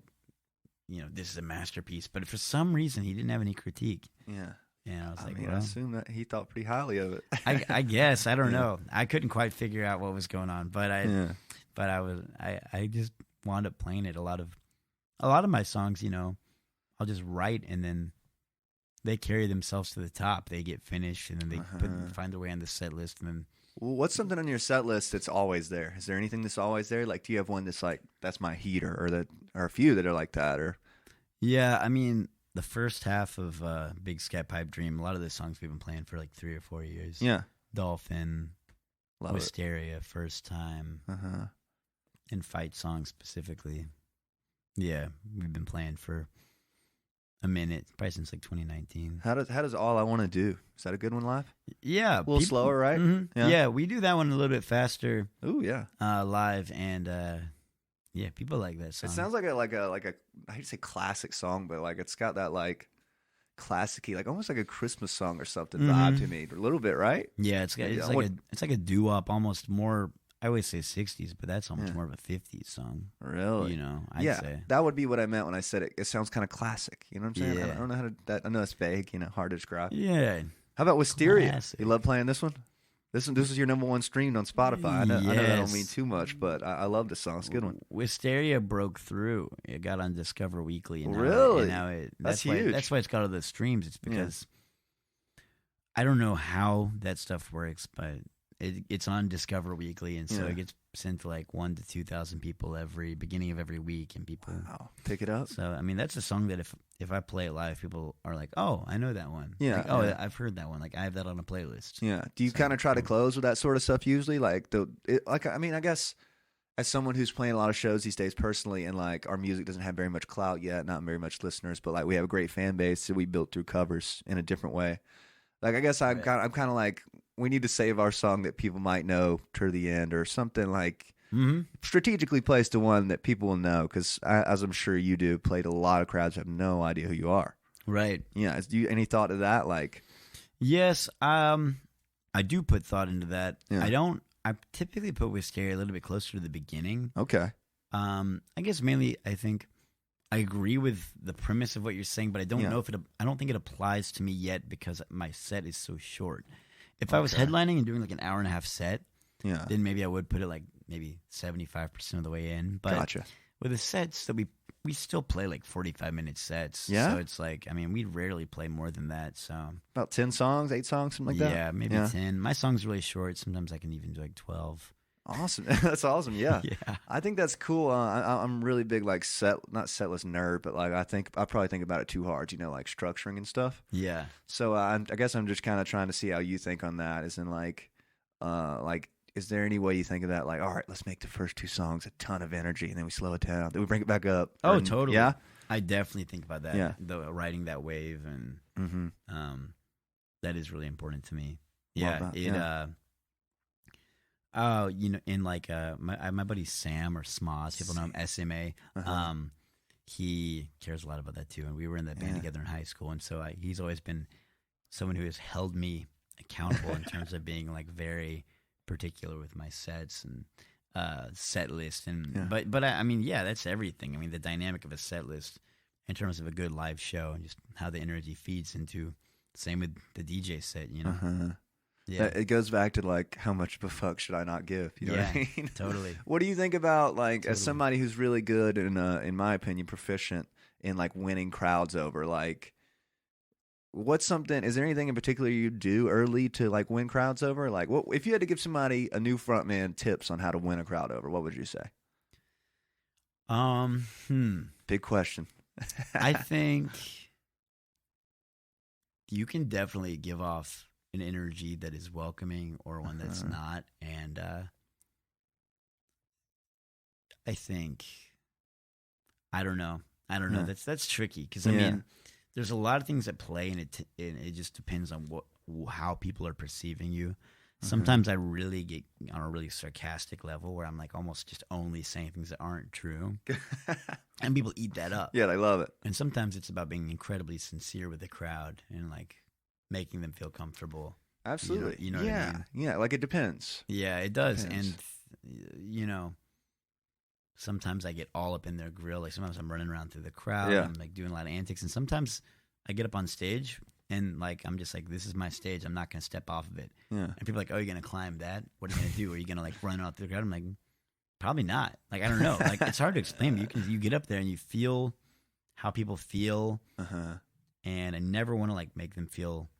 this is a masterpiece, but for some reason he didn't have any critique. Yeah. And I was like, I assume that he thought pretty highly of it. I guess. I don't know. I couldn't quite figure out what was going on, but I just wound up playing it. A lot of my songs, I'll just write, and then they carry themselves to the top. They get finished, and then they find their way on the set list. And then, what's something on your set list that's always there? Is there anything that's always there? Like, do you have one that's like, that's my heater, or a few that are like that, or? Yeah, I mean, the first half of Big Sky Pipe Dream, a lot of the songs we've been playing for like 3 or 4 years. Yeah. Dolphin, Wisteria, First Time, and Fight Song specifically. Yeah, we've been playing for a minute, probably since like 2019. How does All I Want to Do? Is that a good one live? Yeah. A little slower, right? Mm-hmm. Yeah, we do that one a little bit faster. Ooh, yeah. Live, and yeah, people like that song. It sounds like a I hate to say classic song, but like it's got that like classic-y, like almost like a Christmas song or something vibe to me, a little bit, right? Yeah, it's like a doo-wop, almost more. I always say 60s, but that's almost more of a 50s song. Really? I'd say. That would be what I meant when I said it. It sounds kind of classic. You know what I'm saying? Yeah. I don't know how to. I know it's vague. Hard to describe. Yeah. How about Wisteria? Classic. You love playing this one? This is your number one streamed on Spotify. I know that don't mean too much, but I love this song. It's a good one. Wisteria broke through. It got on Discover Weekly. And really? That's huge. That's why it's got all the streams. It's because I don't know how that stuff works, but it's on Discover Weekly, and so it gets sent to like 1,000 to 2,000 people every beginning of every week, and people pick it up. So I mean, that's a song that if I play it live, people are like, "Oh, I know that one." Yeah. Like, I've heard that one. Like I have that on a playlist. Yeah. Do you kind of try to close with that sort of stuff usually? Like I guess as someone who's playing a lot of shows these days personally, and like our music doesn't have very much clout yet, not very much listeners, but like we have a great fan base that we built through covers in a different way. Like I guess I'm kind of like, we need to save our song that people might know to the end, or something like strategically placed to one that people will know because, as I'm sure you do, played a lot of crowds who have no idea who you are. Right. Yeah. Do you any thought to that? Like, yes, I do put thought into that. Yeah. I typically put Wisteria a little bit closer to the beginning. Okay. I guess mainly I think I agree with the premise of what you're saying, but I don't know if I don't think it applies to me yet because my set is so short. If I was headlining and doing like an hour and a half set, then maybe I would put it like maybe 75% of the way in. But Gotcha. with the sets that we still play like 45-minute sets. Yeah? So it's like, I mean, we rarely play more than that. So About 10 songs, 8 songs, something like that? yeah, maybe 10. My song's really short. Sometimes I can even do like 12. Awesome. That's awesome. Yeah. Yeah. I think that's cool. I'm really big, like, not setlist nerd, but like, I probably think about it too hard, like structuring and stuff. Yeah. So I guess I'm just kind of trying to see how you think on that. As in, like, is there any way you think of that? Like, all right, let's make the first 2 songs a ton of energy, and then we slow it down, then we bring it back up. Oh, totally. Yeah. I definitely think about that. Yeah. Riding that wave, and that is really important to me. Love Yeah. It. In like my buddy Sam or Smoss, people know him, SMA. He cares a lot about that too, and we were in that band together in high school, and so he's always been someone who has held me accountable in terms of being like very particular with my sets and set list, and but I mean, yeah, that's everything. I mean, the dynamic of a set list in terms of a good live show and just how the energy feeds into. Same with the DJ set, Yeah, it goes back to like how much of a fuck should I not give? You know what I mean? Totally. What do you think about like as somebody who's really good and in my opinion proficient in like winning crowds over? Like, is there anything in particular you do early to like win crowds over? Like, what if you had to give somebody a new frontman tips on how to win a crowd over? What would you say? Big question. I think you can definitely give off an energy that is welcoming or one that's not, and I think I don't know. That's tricky because I mean, there's a lot of things at play, and it just depends on how people are perceiving you. Sometimes I really get on a really sarcastic level where I'm like almost just only saying things that aren't true, and people eat that up. Yeah, they love it. And sometimes it's about being incredibly sincere with the crowd and like making them feel comfortable. Absolutely. You know what I mean? Yeah, like it depends. Yeah, it does. And, sometimes I get all up in their grill. Like sometimes I'm running around through the crowd and like doing a lot of antics. And sometimes I get up on stage and like I'm just like, this is my stage. I'm not going to step off of it. Yeah. And people are like, oh, you're going to climb that? What are you going to do? Are you going to like run out through the crowd? I'm like, probably not. Like, I don't know. Like, it's hard to explain. You get up there and you feel how people feel. And I never want to like make them feel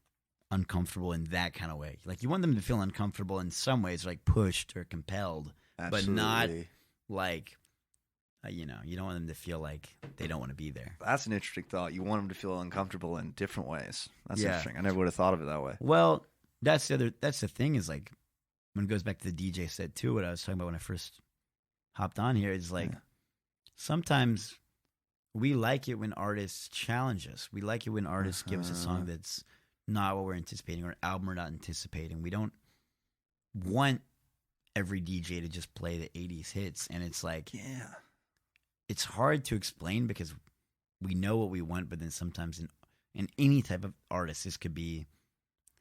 uncomfortable in that kind of way. Like you want them to feel uncomfortable in some ways, like pushed or compelled, but not like, you don't want them to feel like they don't want to be there. That's an interesting thought. You want them to feel uncomfortable in different ways. That's interesting. I never would have thought of it that way. Well, that's the thing is like, when it goes back to the DJ set too, what I was talking about when I first hopped on here is like, sometimes we like it when artists challenge us. We like it when artists give us a song that's not what we're anticipating or an album we're not anticipating. We don't want every DJ to just play the 80s hits. And it's like, it's hard to explain because we know what we want, but then sometimes in any type of artist, this could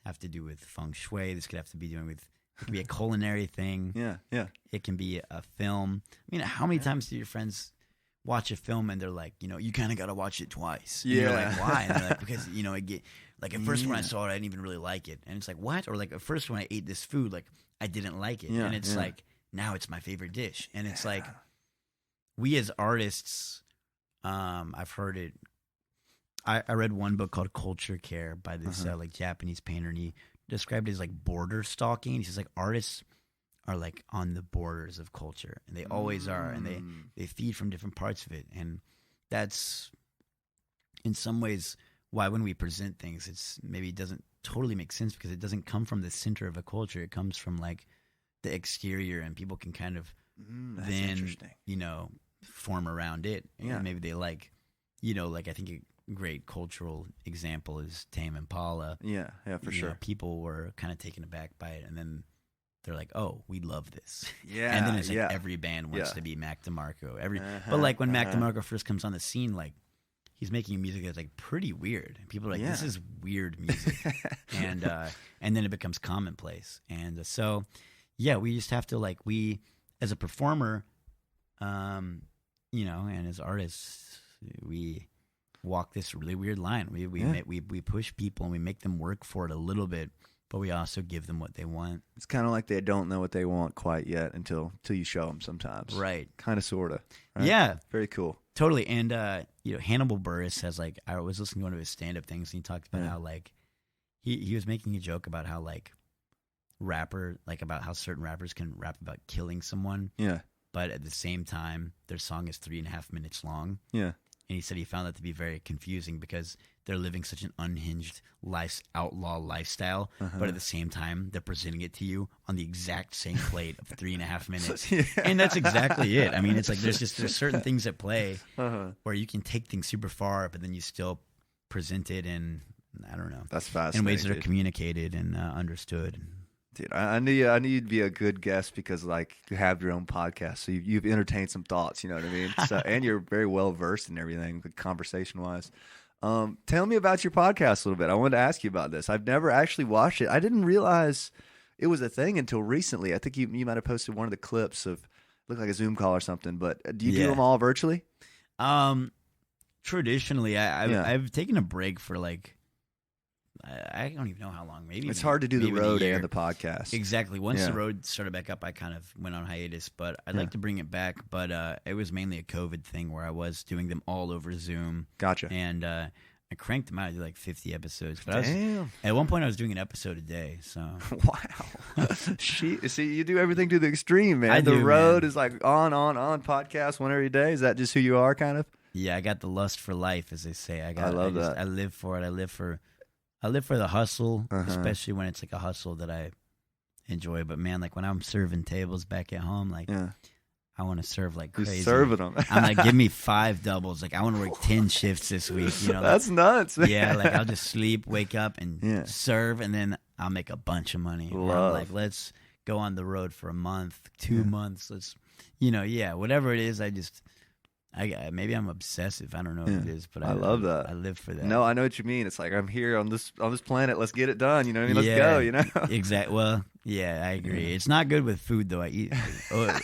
have to do with feng shui. This could have to be doing with, it could be a culinary thing. Yeah. It can be a film. I mean, how many times do your friends watch a film and they're like, you kind of got to watch it twice. And you're like, why? And they're like, because, like at first when I saw it, I didn't even really like it. And it's like, what? Or like at first when I ate this food, like I didn't like it. And it's like, now it's my favorite dish. And it's like, we as artists, I've heard it. I read one book called Culture Care by this like Japanese painter, and he described it as like border stalking. He says like artists are like on the borders of culture, and they always are, and they feed from different parts of it. And that's in some ways why when we present things, it's maybe it doesn't totally make sense because it doesn't come from the center of a culture. It comes from like the exterior, and people can kind of then, form around it. And maybe they like, like I think a great cultural example is Tame Impala. Yeah, for sure. People were kind of taken aback by it, and then they're like, oh, we love this. Yeah, And then it's like every band wants to be Mac DeMarco. But like when Mac DeMarco first comes on the scene, like he's making music that's like pretty weird. And people are like, this is weird music. and then it becomes commonplace. And so, yeah, we just have to like, we as a performer, you know, and as artists, we walk this really weird line. We push people and we make them work for it a little bit, but we also give them what they want. It's kind of like they don't know what they want quite yet until you show them sometimes. Right. Kind of, sort of. Right? Yeah. Very cool. Totally. And, you know, Hannibal Buress has like, I was listening to one of his stand-up things and he talked about how like, he was making a joke about how like about how certain rappers can rap about killing someone. Yeah. But at the same time, their song is 3.5 minutes long. Yeah. And he said he found that to be very confusing because they're living such an unhinged outlaw lifestyle, but at the same time, they're presenting it to you on the exact same plate of 3.5 minutes. And that's exactly it. I mean, it's like there's certain things at play where you can take things super far, but then you still present it in, I don't know. That's fascinating. In ways that are communicated and understood. Dude, I knew you'd be a good guest because, like, you have your own podcast, so you've entertained some thoughts. You know what I mean? So, and you're very well versed in everything, conversation wise. Tell me about your podcast a little bit. I wanted to ask you about this. I've never actually watched it. I didn't realize it was a thing until recently. I think you might have posted one of the clips of looked like a Zoom call or something. But do you do them all virtually? Traditionally, I've taken a break for like. I don't even know how long. Maybe it's hard to do the road and the podcast. Exactly. Once the road started back up, I kind of went on hiatus. But I'd like to bring it back. But it was mainly a COVID thing where I was doing them all over Zoom. Gotcha. And I cranked them out. I did like 50 episodes. But at one point, I was doing an episode a day. So wow. See, you do everything to the extreme, man. The road is like on podcast one every day. Is that just who you are, kind of? Yeah, I got the lust for life, as they say. I love that. I live for it. I live for the hustle, especially when it's like a hustle that I enjoy. But man, like when I'm serving tables back at home, like I want to serve like crazy. You're serving them. I'm like, give me 5 doubles. Like I want to work 10 shifts this week. You know, that's nuts. Man. Yeah, like I'll just sleep, wake up, and serve, and then I'll make a bunch of money. I'm like, let's go on the road for a month, 2 months. Let's, whatever it is. Maybe I'm obsessive. I don't know what it is, but I love that. I live for that. No, I know what you mean. It's like I'm here on this planet. Let's get it done. You know what I mean? Let's go. You know? Exactly. Well, yeah, I agree. It's not good with food though. I eat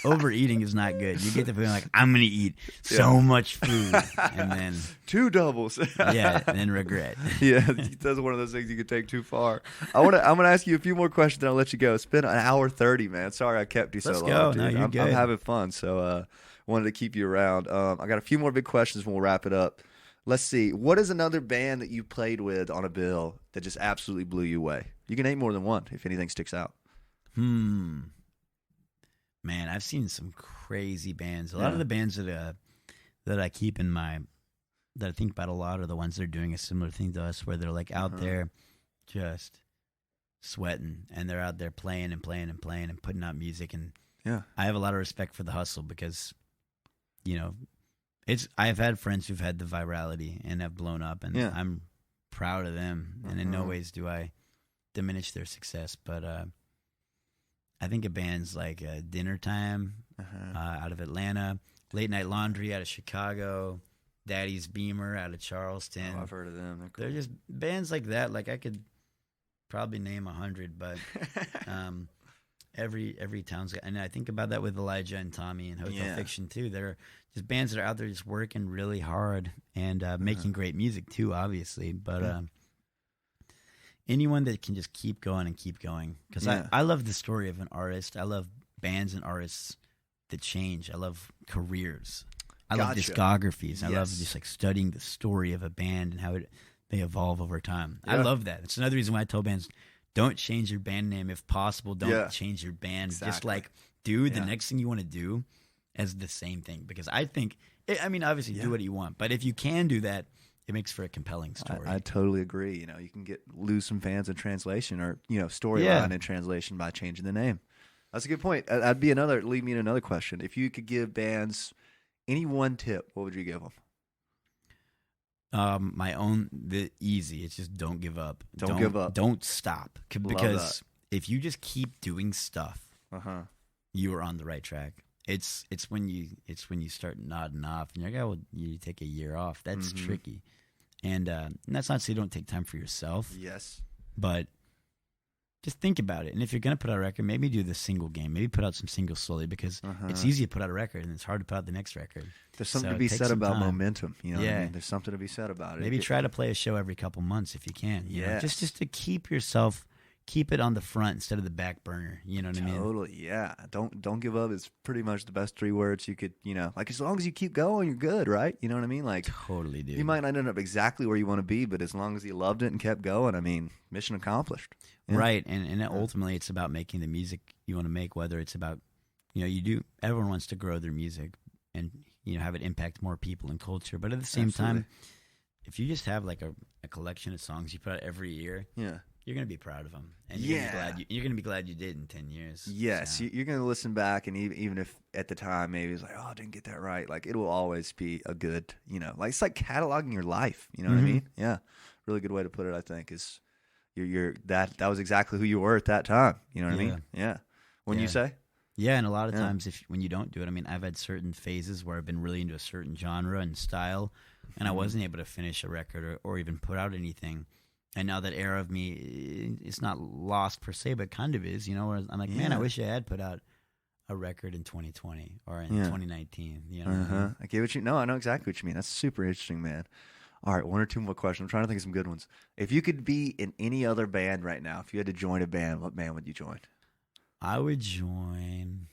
overeating is not good. You get the feeling like I'm gonna eat so much food and then 2 doubles. And then regret. Yeah, that's one of those things you can take too far. I'm gonna ask you a few more questions and I'll let you go. It's been an hour 30, man. Sorry I kept you so long. Let's go. Dude. No, you're good. I'm having fun. So. Wanted to keep you around. I got a few more big questions and we'll wrap it up. Let's see. What is another band that you played with on a bill that just absolutely blew you away? You can name more than one if anything sticks out. Man, I've seen some crazy bands. A lot of the bands that I keep in my that I think about a lot are the ones that are doing a similar thing to us, where they're like out there just sweating and they're out there playing and playing and playing and putting out music. And I have a lot of respect for the hustle because I've had friends who've had the virality and have blown up, and I'm proud of them. And in no ways do I diminish their success. But I think of bands like Dinner Time out of Atlanta, Late Night Laundry out of Chicago, Daddy's Beamer out of Charleston. Oh, I've heard of them. They're cool. They're just bands like that. Like I could probably name 100, but every town's got, and I think about that with Elijah and Tommy and Hotel Fiction too. They're just bands that are out there just working really hard and making great music too, obviously. But anyone that can just keep going and keep going, because I love the story of an artist. I love bands and artists that change. I love careers. I love discographies. I love just like studying the story of a band and how they evolve over time. I love that. It's another reason why I tell bands, don't change your band name if possible. Don't change your band. Exactly. Just like do the next thing you want to do as the same thing. Because I think, obviously do what you want. But if you can do that, it makes for a compelling story. I totally agree. You can lose some fans in translation or, storyline in translation by changing the name. That's a good point. That'd be lead me to another question. If you could give bands any one tip, what would you give them? My own, easy. It's just don't give up. Don't give up. Don't stop. Because if you just keep doing stuff you were on the right track. It's when you start nodding off and you're like, oh, well, you take a year off. That's tricky. And that's not to say you don't take time for yourself. Yes. But just think about it. And if you're going to put out a record, maybe do the single game. Maybe put out some singles slowly because it's easy to put out a record and it's hard to put out the next record. There's something to be said about momentum. You know what I mean? There's something to be said about it. Maybe try to play a show every couple months if you can. You know? Just to keep it on the front instead of the back burner. You know what I mean? Totally, yeah. Don't give up. It's pretty much the best 3 words you could, like as long as you keep going, you're good, right? You know what I mean? Like totally, dude. You might not end up exactly where you want to be, but as long as you loved it and kept going, I mean, mission accomplished. Yeah. Right, and ultimately it's about making the music you want to make, whether it's about, everyone wants to grow their music and, have it impact more people and culture. But at the same time, if you just have like a collection of songs you put out every year, you're going to be proud of them. And you're going to be glad you did in 10 years. Yes, so. You're going to listen back, and even if at the time maybe it's like, oh, I didn't get that right, like it will always be a good, like it's like cataloging your life. You know what I mean? Yeah, really good way to put it, I think, is you're that was exactly who you were at that time. You know what I mean? Yeah. Wouldn't you say? Yeah, and a lot of times when you don't do it, I mean, I've had certain phases where I've been really into a certain genre and style, and I wasn't able to finish a record or even put out anything. And now that era of me, it's not lost per se, but kind of is, where I'm like, man, I wish I had put out a record in 2020 or in 2019. You know what I mean? I get what I know exactly what you mean. That's super interesting, man. All right, 1 or 2 more questions. I'm trying to think of some good ones. If you could be in any other band right now, if you had to join a band, what band would you join? I would join.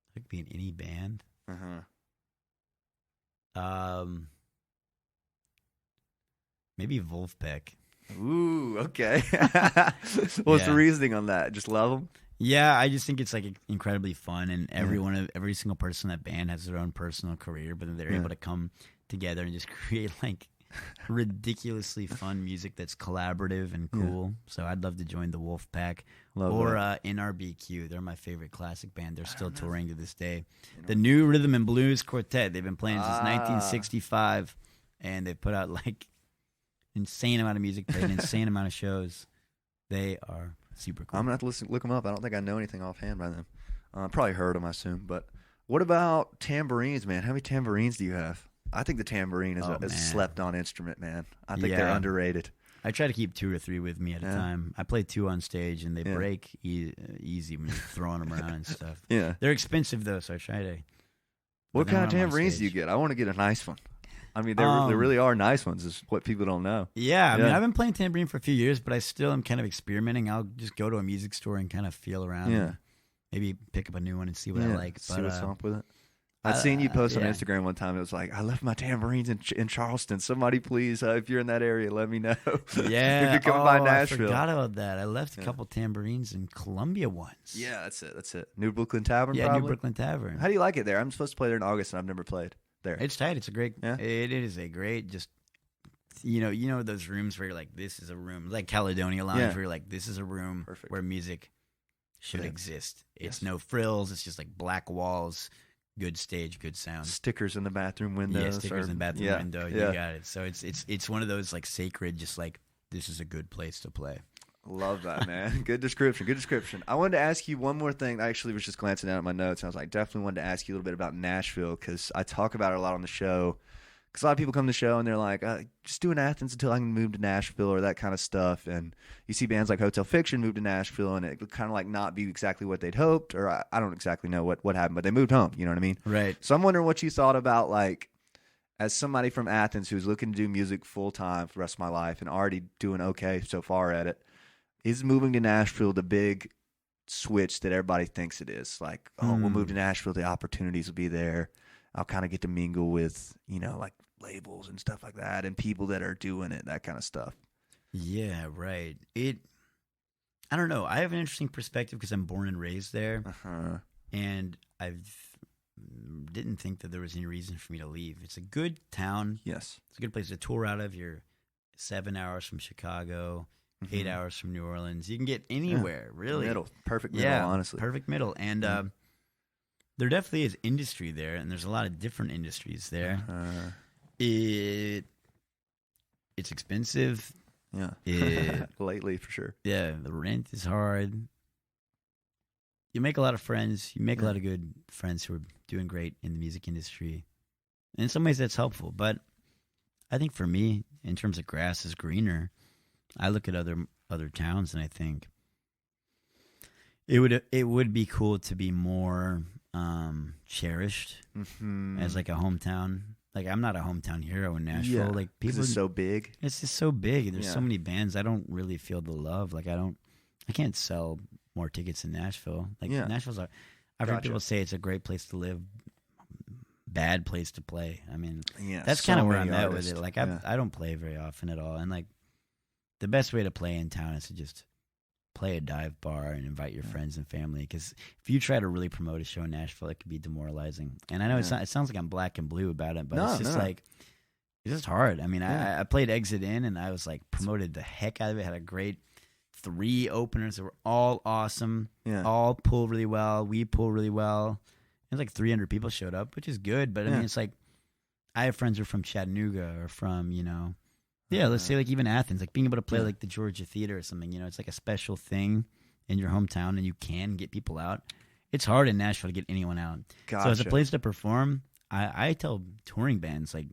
I could be in any band. Maybe Wolfpack. Ooh, okay. What's the reasoning on that? Just love them? Yeah, I just think it's like incredibly fun, and every single person in that band has their own personal career, but then they're able to come together and just create like ridiculously fun music that's collaborative and cool. So I'd love to join the Wolfpack or NRBQ. They're my favorite classic band. They're still touring to this day. The New Rhythm and Blues Quartet. They've been playing since 1965, and they put out like insane amount of music, played an insane amount of shows. They are super cool. I'm going to have to look them up. I don't think I know anything offhand by them. Probably heard them, I assume. But what about tambourines, man? How many tambourines do you have? I think the tambourine is a slept-on instrument, man. I think they're underrated. I try to keep 2 or 3 with me at a time. I play 2 on stage, and they break easy when you're throwing them around and stuff. Yeah, they're expensive though, so I try to. What kind of tambourines do you get? I want to get a nice one. I mean, there really are nice ones. Is what people don't know. Yeah, I mean, I've been playing tambourine for a few years, but I still am kind of experimenting. I'll just go to a music store and kind of feel around. Yeah, and maybe pick up a new one and see what I like. See what's up with it. I'd seen you post on Instagram one time. It was like, I left my tambourines in Charleston. Somebody please, if you're in that area, let me know. Yeah. If you come by Nashville. I forgot about that. I left a couple tambourines in Columbia once. Yeah, that's it. New Brooklyn Tavern, probably? Yeah, New Brooklyn Tavern. How do you like it there? I'm supposed to play there in August, and I've never played there. It's tight. It's a great, it is a great, just, you know those rooms where you're like, this is a room, like Caledonia Lounge, where you're like, this is a room where music should exist. It's no frills. It's just like black walls. Good stage, good sound. Stickers in the bathroom windows. Yeah, stickers in the bathroom window. You got it. So it's one of those like sacred, just like this is a good place to play. Love that, man. Good description. I wanted to ask you one more thing. I actually was just glancing down at my notes, and I was like, definitely wanted to ask you a little bit about Nashville, because I talk about it a lot on the show. Because a lot of people come to the show and they're like, just doing Athens until I can move to Nashville or that kind of stuff. And you see bands like Hotel Fiction move to Nashville, and it would kind of like not be exactly what they'd hoped, or I don't exactly know what happened, but they moved home. You know what I mean? Right. So I'm wondering what you thought about, like, as somebody from Athens who's looking to do music full time for the rest of my life and already doing okay so far at it, is moving to Nashville the big switch that everybody thinks it is? Like, we'll move to Nashville, the opportunities will be there. I'll kind of get to mingle with, like labels and stuff like that, and people that are doing it, that kind of stuff. Yeah, right. I don't know. I have an interesting perspective because I'm born and raised there, and I didn't think that there was any reason for me to leave. It's a good town. Yes. It's a good place to tour out of. You're 7 hours from Chicago, 8 hours from New Orleans. You can get anywhere, really. Perfect middle, honestly. Perfect middle. And there definitely is industry there, and there's a lot of different industries there. It's expensive. Yeah. Lately, for sure. Yeah, the rent is hard. you make a lot of friends. You make a lot of good friends who are doing great in the music industry. And in some ways, that's helpful. But I think for me, in terms of grass is greener, I look at other towns and I think it would be cool to be more cherished as like a hometown. Like I'm not a hometown hero in Nashville. Yeah, like people, it's so big. It's just so big. There's so many bands. I don't really feel the love. Like I can't sell more tickets in Nashville. Like Nashville's I've heard people say it's a great place to live, bad place to play. I mean, that's kind of where I'm at with it. Like I don't play very often at all. And like the best way to play in town is to just play a dive bar and invite your friends and family. Because if you try to really promote a show in Nashville, it could be demoralizing. And I know it sounds like I'm black and blue about it, but it's just like, it's just hard. I mean, I played Exit In and I was like promoted the heck out of it. Had a great 3 openers that were all awesome. All pull really well. We pull really well. It was like 300 people showed up, which is good. But I mean, it's like, I have friends who are from Chattanooga or from, let's say like even Athens, like being able to play like the Georgia Theater or something, it's like a special thing in your hometown and you can get people out. It's hard in Nashville to get anyone out. Gotcha. So as a place to perform, I tell touring bands, like,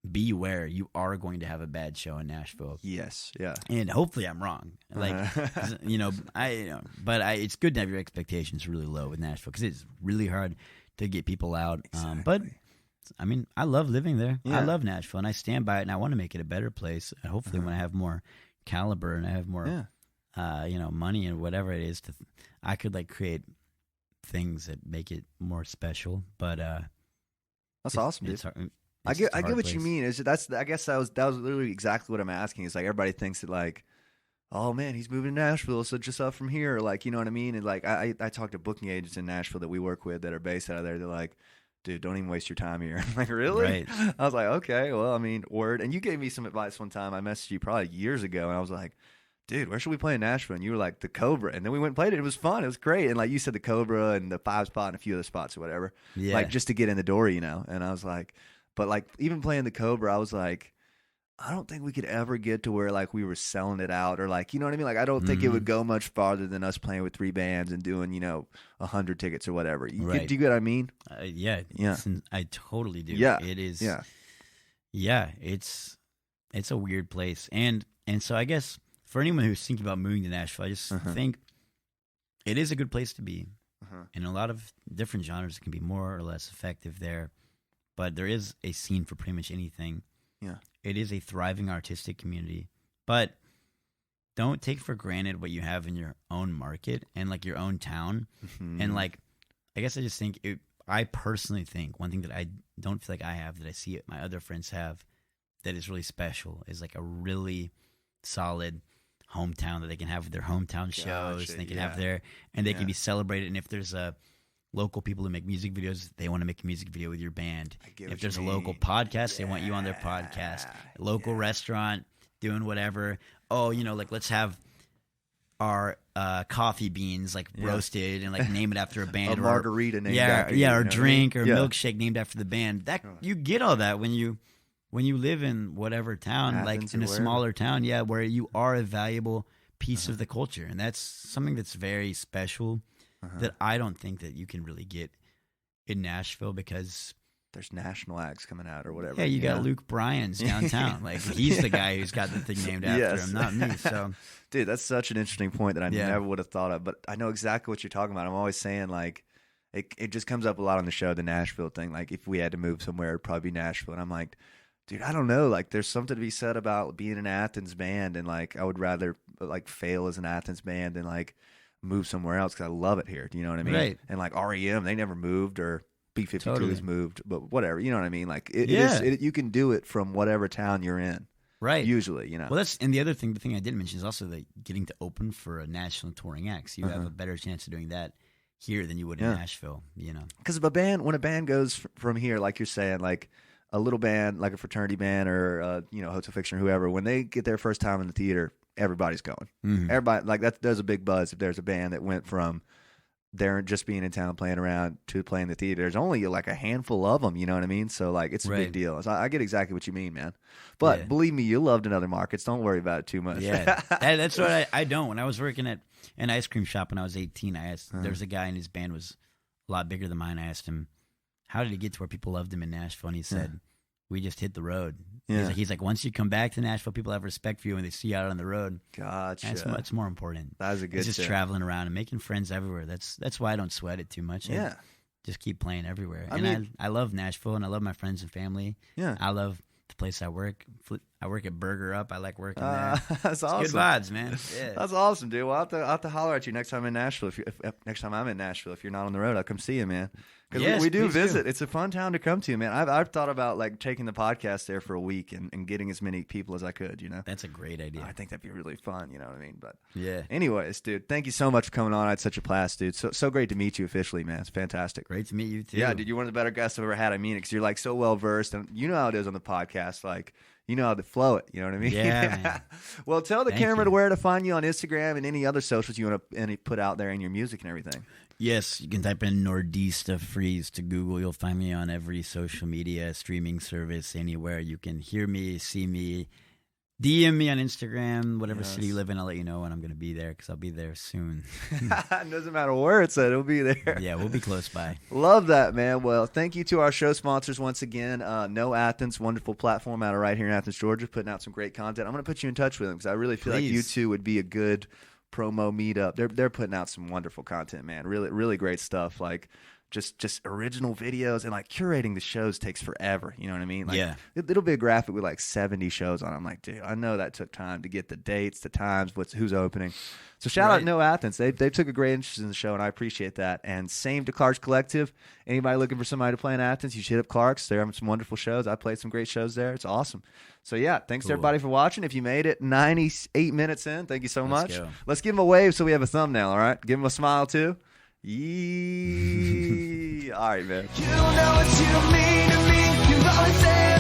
beware, you are going to have a bad show in Nashville. Yes, yeah. And hopefully I'm wrong. Like, but it's good to have your expectations really low with Nashville because it's really hard to get people out. Exactly. But I mean, I love living there. I love Nashville, and I stand by it, and I want to make it a better place. And hopefully, when I have more caliber and I have more, money and whatever it is, I could like create things that make it more special. But that's awesome, dude. I get what you mean. I guess that was literally exactly what I'm asking. Is like everybody thinks that like, oh man, he's moving to Nashville, so just up from here, like, you know what I mean? And like I talk to booking agents in Nashville that we work with that are based out of there. They're like, dude, don't even waste your time here. I'm like, really? Right. I was like, okay, well, I mean, word. And you gave me some advice one time. I messaged you probably years ago, and I was like, dude, where should we play in Nashville? And you were like, the Cobra. And then we went and played it. It was fun. It was great. And like you said, the Cobra and the 5 Spot and a few other spots or whatever. Yeah. Like just to get in the door, And I was like, but like even playing the Cobra, I was like, I don't think we could ever get to where like we were selling it out or like, you know what I mean? Like I don't think it would go much farther than us playing with 3 bands and doing, 100 tickets or whatever. Do you get what I mean? Yeah. I totally do. Yeah. It is. Yeah. Yeah. It's a weird place. And so I guess for anyone who's thinking about moving to Nashville, I just think it is a good place to be. In a lot of different genres, it can be more or less effective there. But there is a scene for pretty much anything. Yeah. It is a thriving artistic community, but don't take for granted what you have in your own market and like your own town. And like, I guess I just think I personally think one thing that I don't feel like I have that I see my other friends have that is really special is like a really solid hometown that they can have with their hometown shows. They can have there and they can be celebrated. And if there's local people who make music videos, they want to make a music video with your band. If there's a local podcast, they want you on their podcast. Local restaurant doing whatever. Oh, like let's have our coffee beans like roasted and like name it after a band. A margarita named after or drink or milkshake named after the band. That you get all that when you live in whatever town, Athens, like in a smaller town, where you are a valuable piece of the culture, and that's something that's very special. That I don't think that you can really get in Nashville because there's national acts coming out or whatever. Yeah, you got Luke Bryan's downtown. Like he's the guy who's got the thing named after him, not me. So, dude, that's such an interesting point that I never would have thought of. But I know exactly what you're talking about. I'm always saying like it just comes up a lot on the show, the Nashville thing. Like if we had to move somewhere, it'd probably be Nashville. And I'm like, dude, I don't know. Like there's something to be said about being an Athens band, and like I would rather like fail as an Athens band than like move somewhere else because I love it here. Do you know what I mean? Right. And like REM, they never moved, or B-52 has moved, but whatever. You know what I mean? Like you can do it from whatever town you're in. Right. Usually, Well, that's and the thing I didn't mention is also like getting to open for a national touring act. So you have a better chance of doing that here than you would in Nashville. Because when a band goes from here, like you're saying, like a little band, like a fraternity band or Hotel Fiction or whoever, when they get their first time in the theater, everybody's going. Everybody like that. There's a big buzz if there's a band that went from they're just being in town playing around to playing the theater. There's only like a handful of them, you know what I mean? So like it's a big deal. So I get exactly what you mean, man. But believe me, you loved in other markets. Don't worry about it too much. Yeah, that's what I don't. When I was working at an ice cream shop when I was 18, I asked, there was a guy and his band was a lot bigger than mine. I asked him, how did he get to where people loved him in Nashville? And he said, we just hit the road. Yeah. He's like, once you come back to Nashville, people have respect for you when they see you out on the road. Gotcha. That's more important. That was a good It's just traveling around and making friends everywhere. That's why I don't sweat it too much. Yeah. Just keep playing everywhere. I love Nashville, and I love my friends and family. Yeah. I love the place I work. I work at Burger Up. I like working there. That's awesome. Good vibes, man. Yeah. That's awesome, dude. Well, I'll have to holler at you next time in Nashville. Next time I'm in Nashville, if you're not on the road, I'll come see you, man. Because we do visit. It's a fun town to come to, man. I've thought about like taking the podcast there for a week and getting as many people as I could, you know? That's a great idea. I think that'd be really fun, you know what I mean? But yeah. Anyways, dude, thank you so much for coming on. I had such a blast, dude. So great to meet you officially, man. It's fantastic. Great to meet you, too. Yeah, dude, you're one of the better guests I've ever had. I mean it, because you're like so well-versed. And you know how it is on the podcast. Like, you know how to flow it. You know what I mean? Yeah, man. Well, tell the camera to where to find you on Instagram and any other socials you want to put out there in your music and everything. Yes, you can type in Nordista Freeze to Google. You'll find me on every social media, streaming service, anywhere. You can hear me, see me, DM me on Instagram, whatever city you live in. I'll let you know when I'm going to be there because I'll be there soon. It doesn't matter where it's at. It'll be there. Yeah, we'll be close by. Love that, man. Well, thank you to our show sponsors once again. No Athens, wonderful platform out of right here in Athens, Georgia, putting out some great content. I'm going to put you in touch with them because I really feel like you two would be a good promo meetup. They're putting out some wonderful content, man. Really, really great stuff. Like just original videos, and like curating the shows takes forever. You know what I mean? Like, it'll be a graphic with like 70 shows on it. I'm like, dude, I know that took time to get the dates, the times, who's opening. So shout out No Athens. They took a great interest in the show, and I appreciate that. And same to Clark's Collective. Anybody looking for somebody to play in Athens, you should hit up Clark's. They're having some wonderful shows. I played some great shows there. It's awesome. So yeah, thanks to everybody for watching. If you made it 98 minutes in, thank you so much. Let's give them a wave so we have a thumbnail, all right? Give them a smile too. Yee. All right, man. You know what you mean to me. You've always said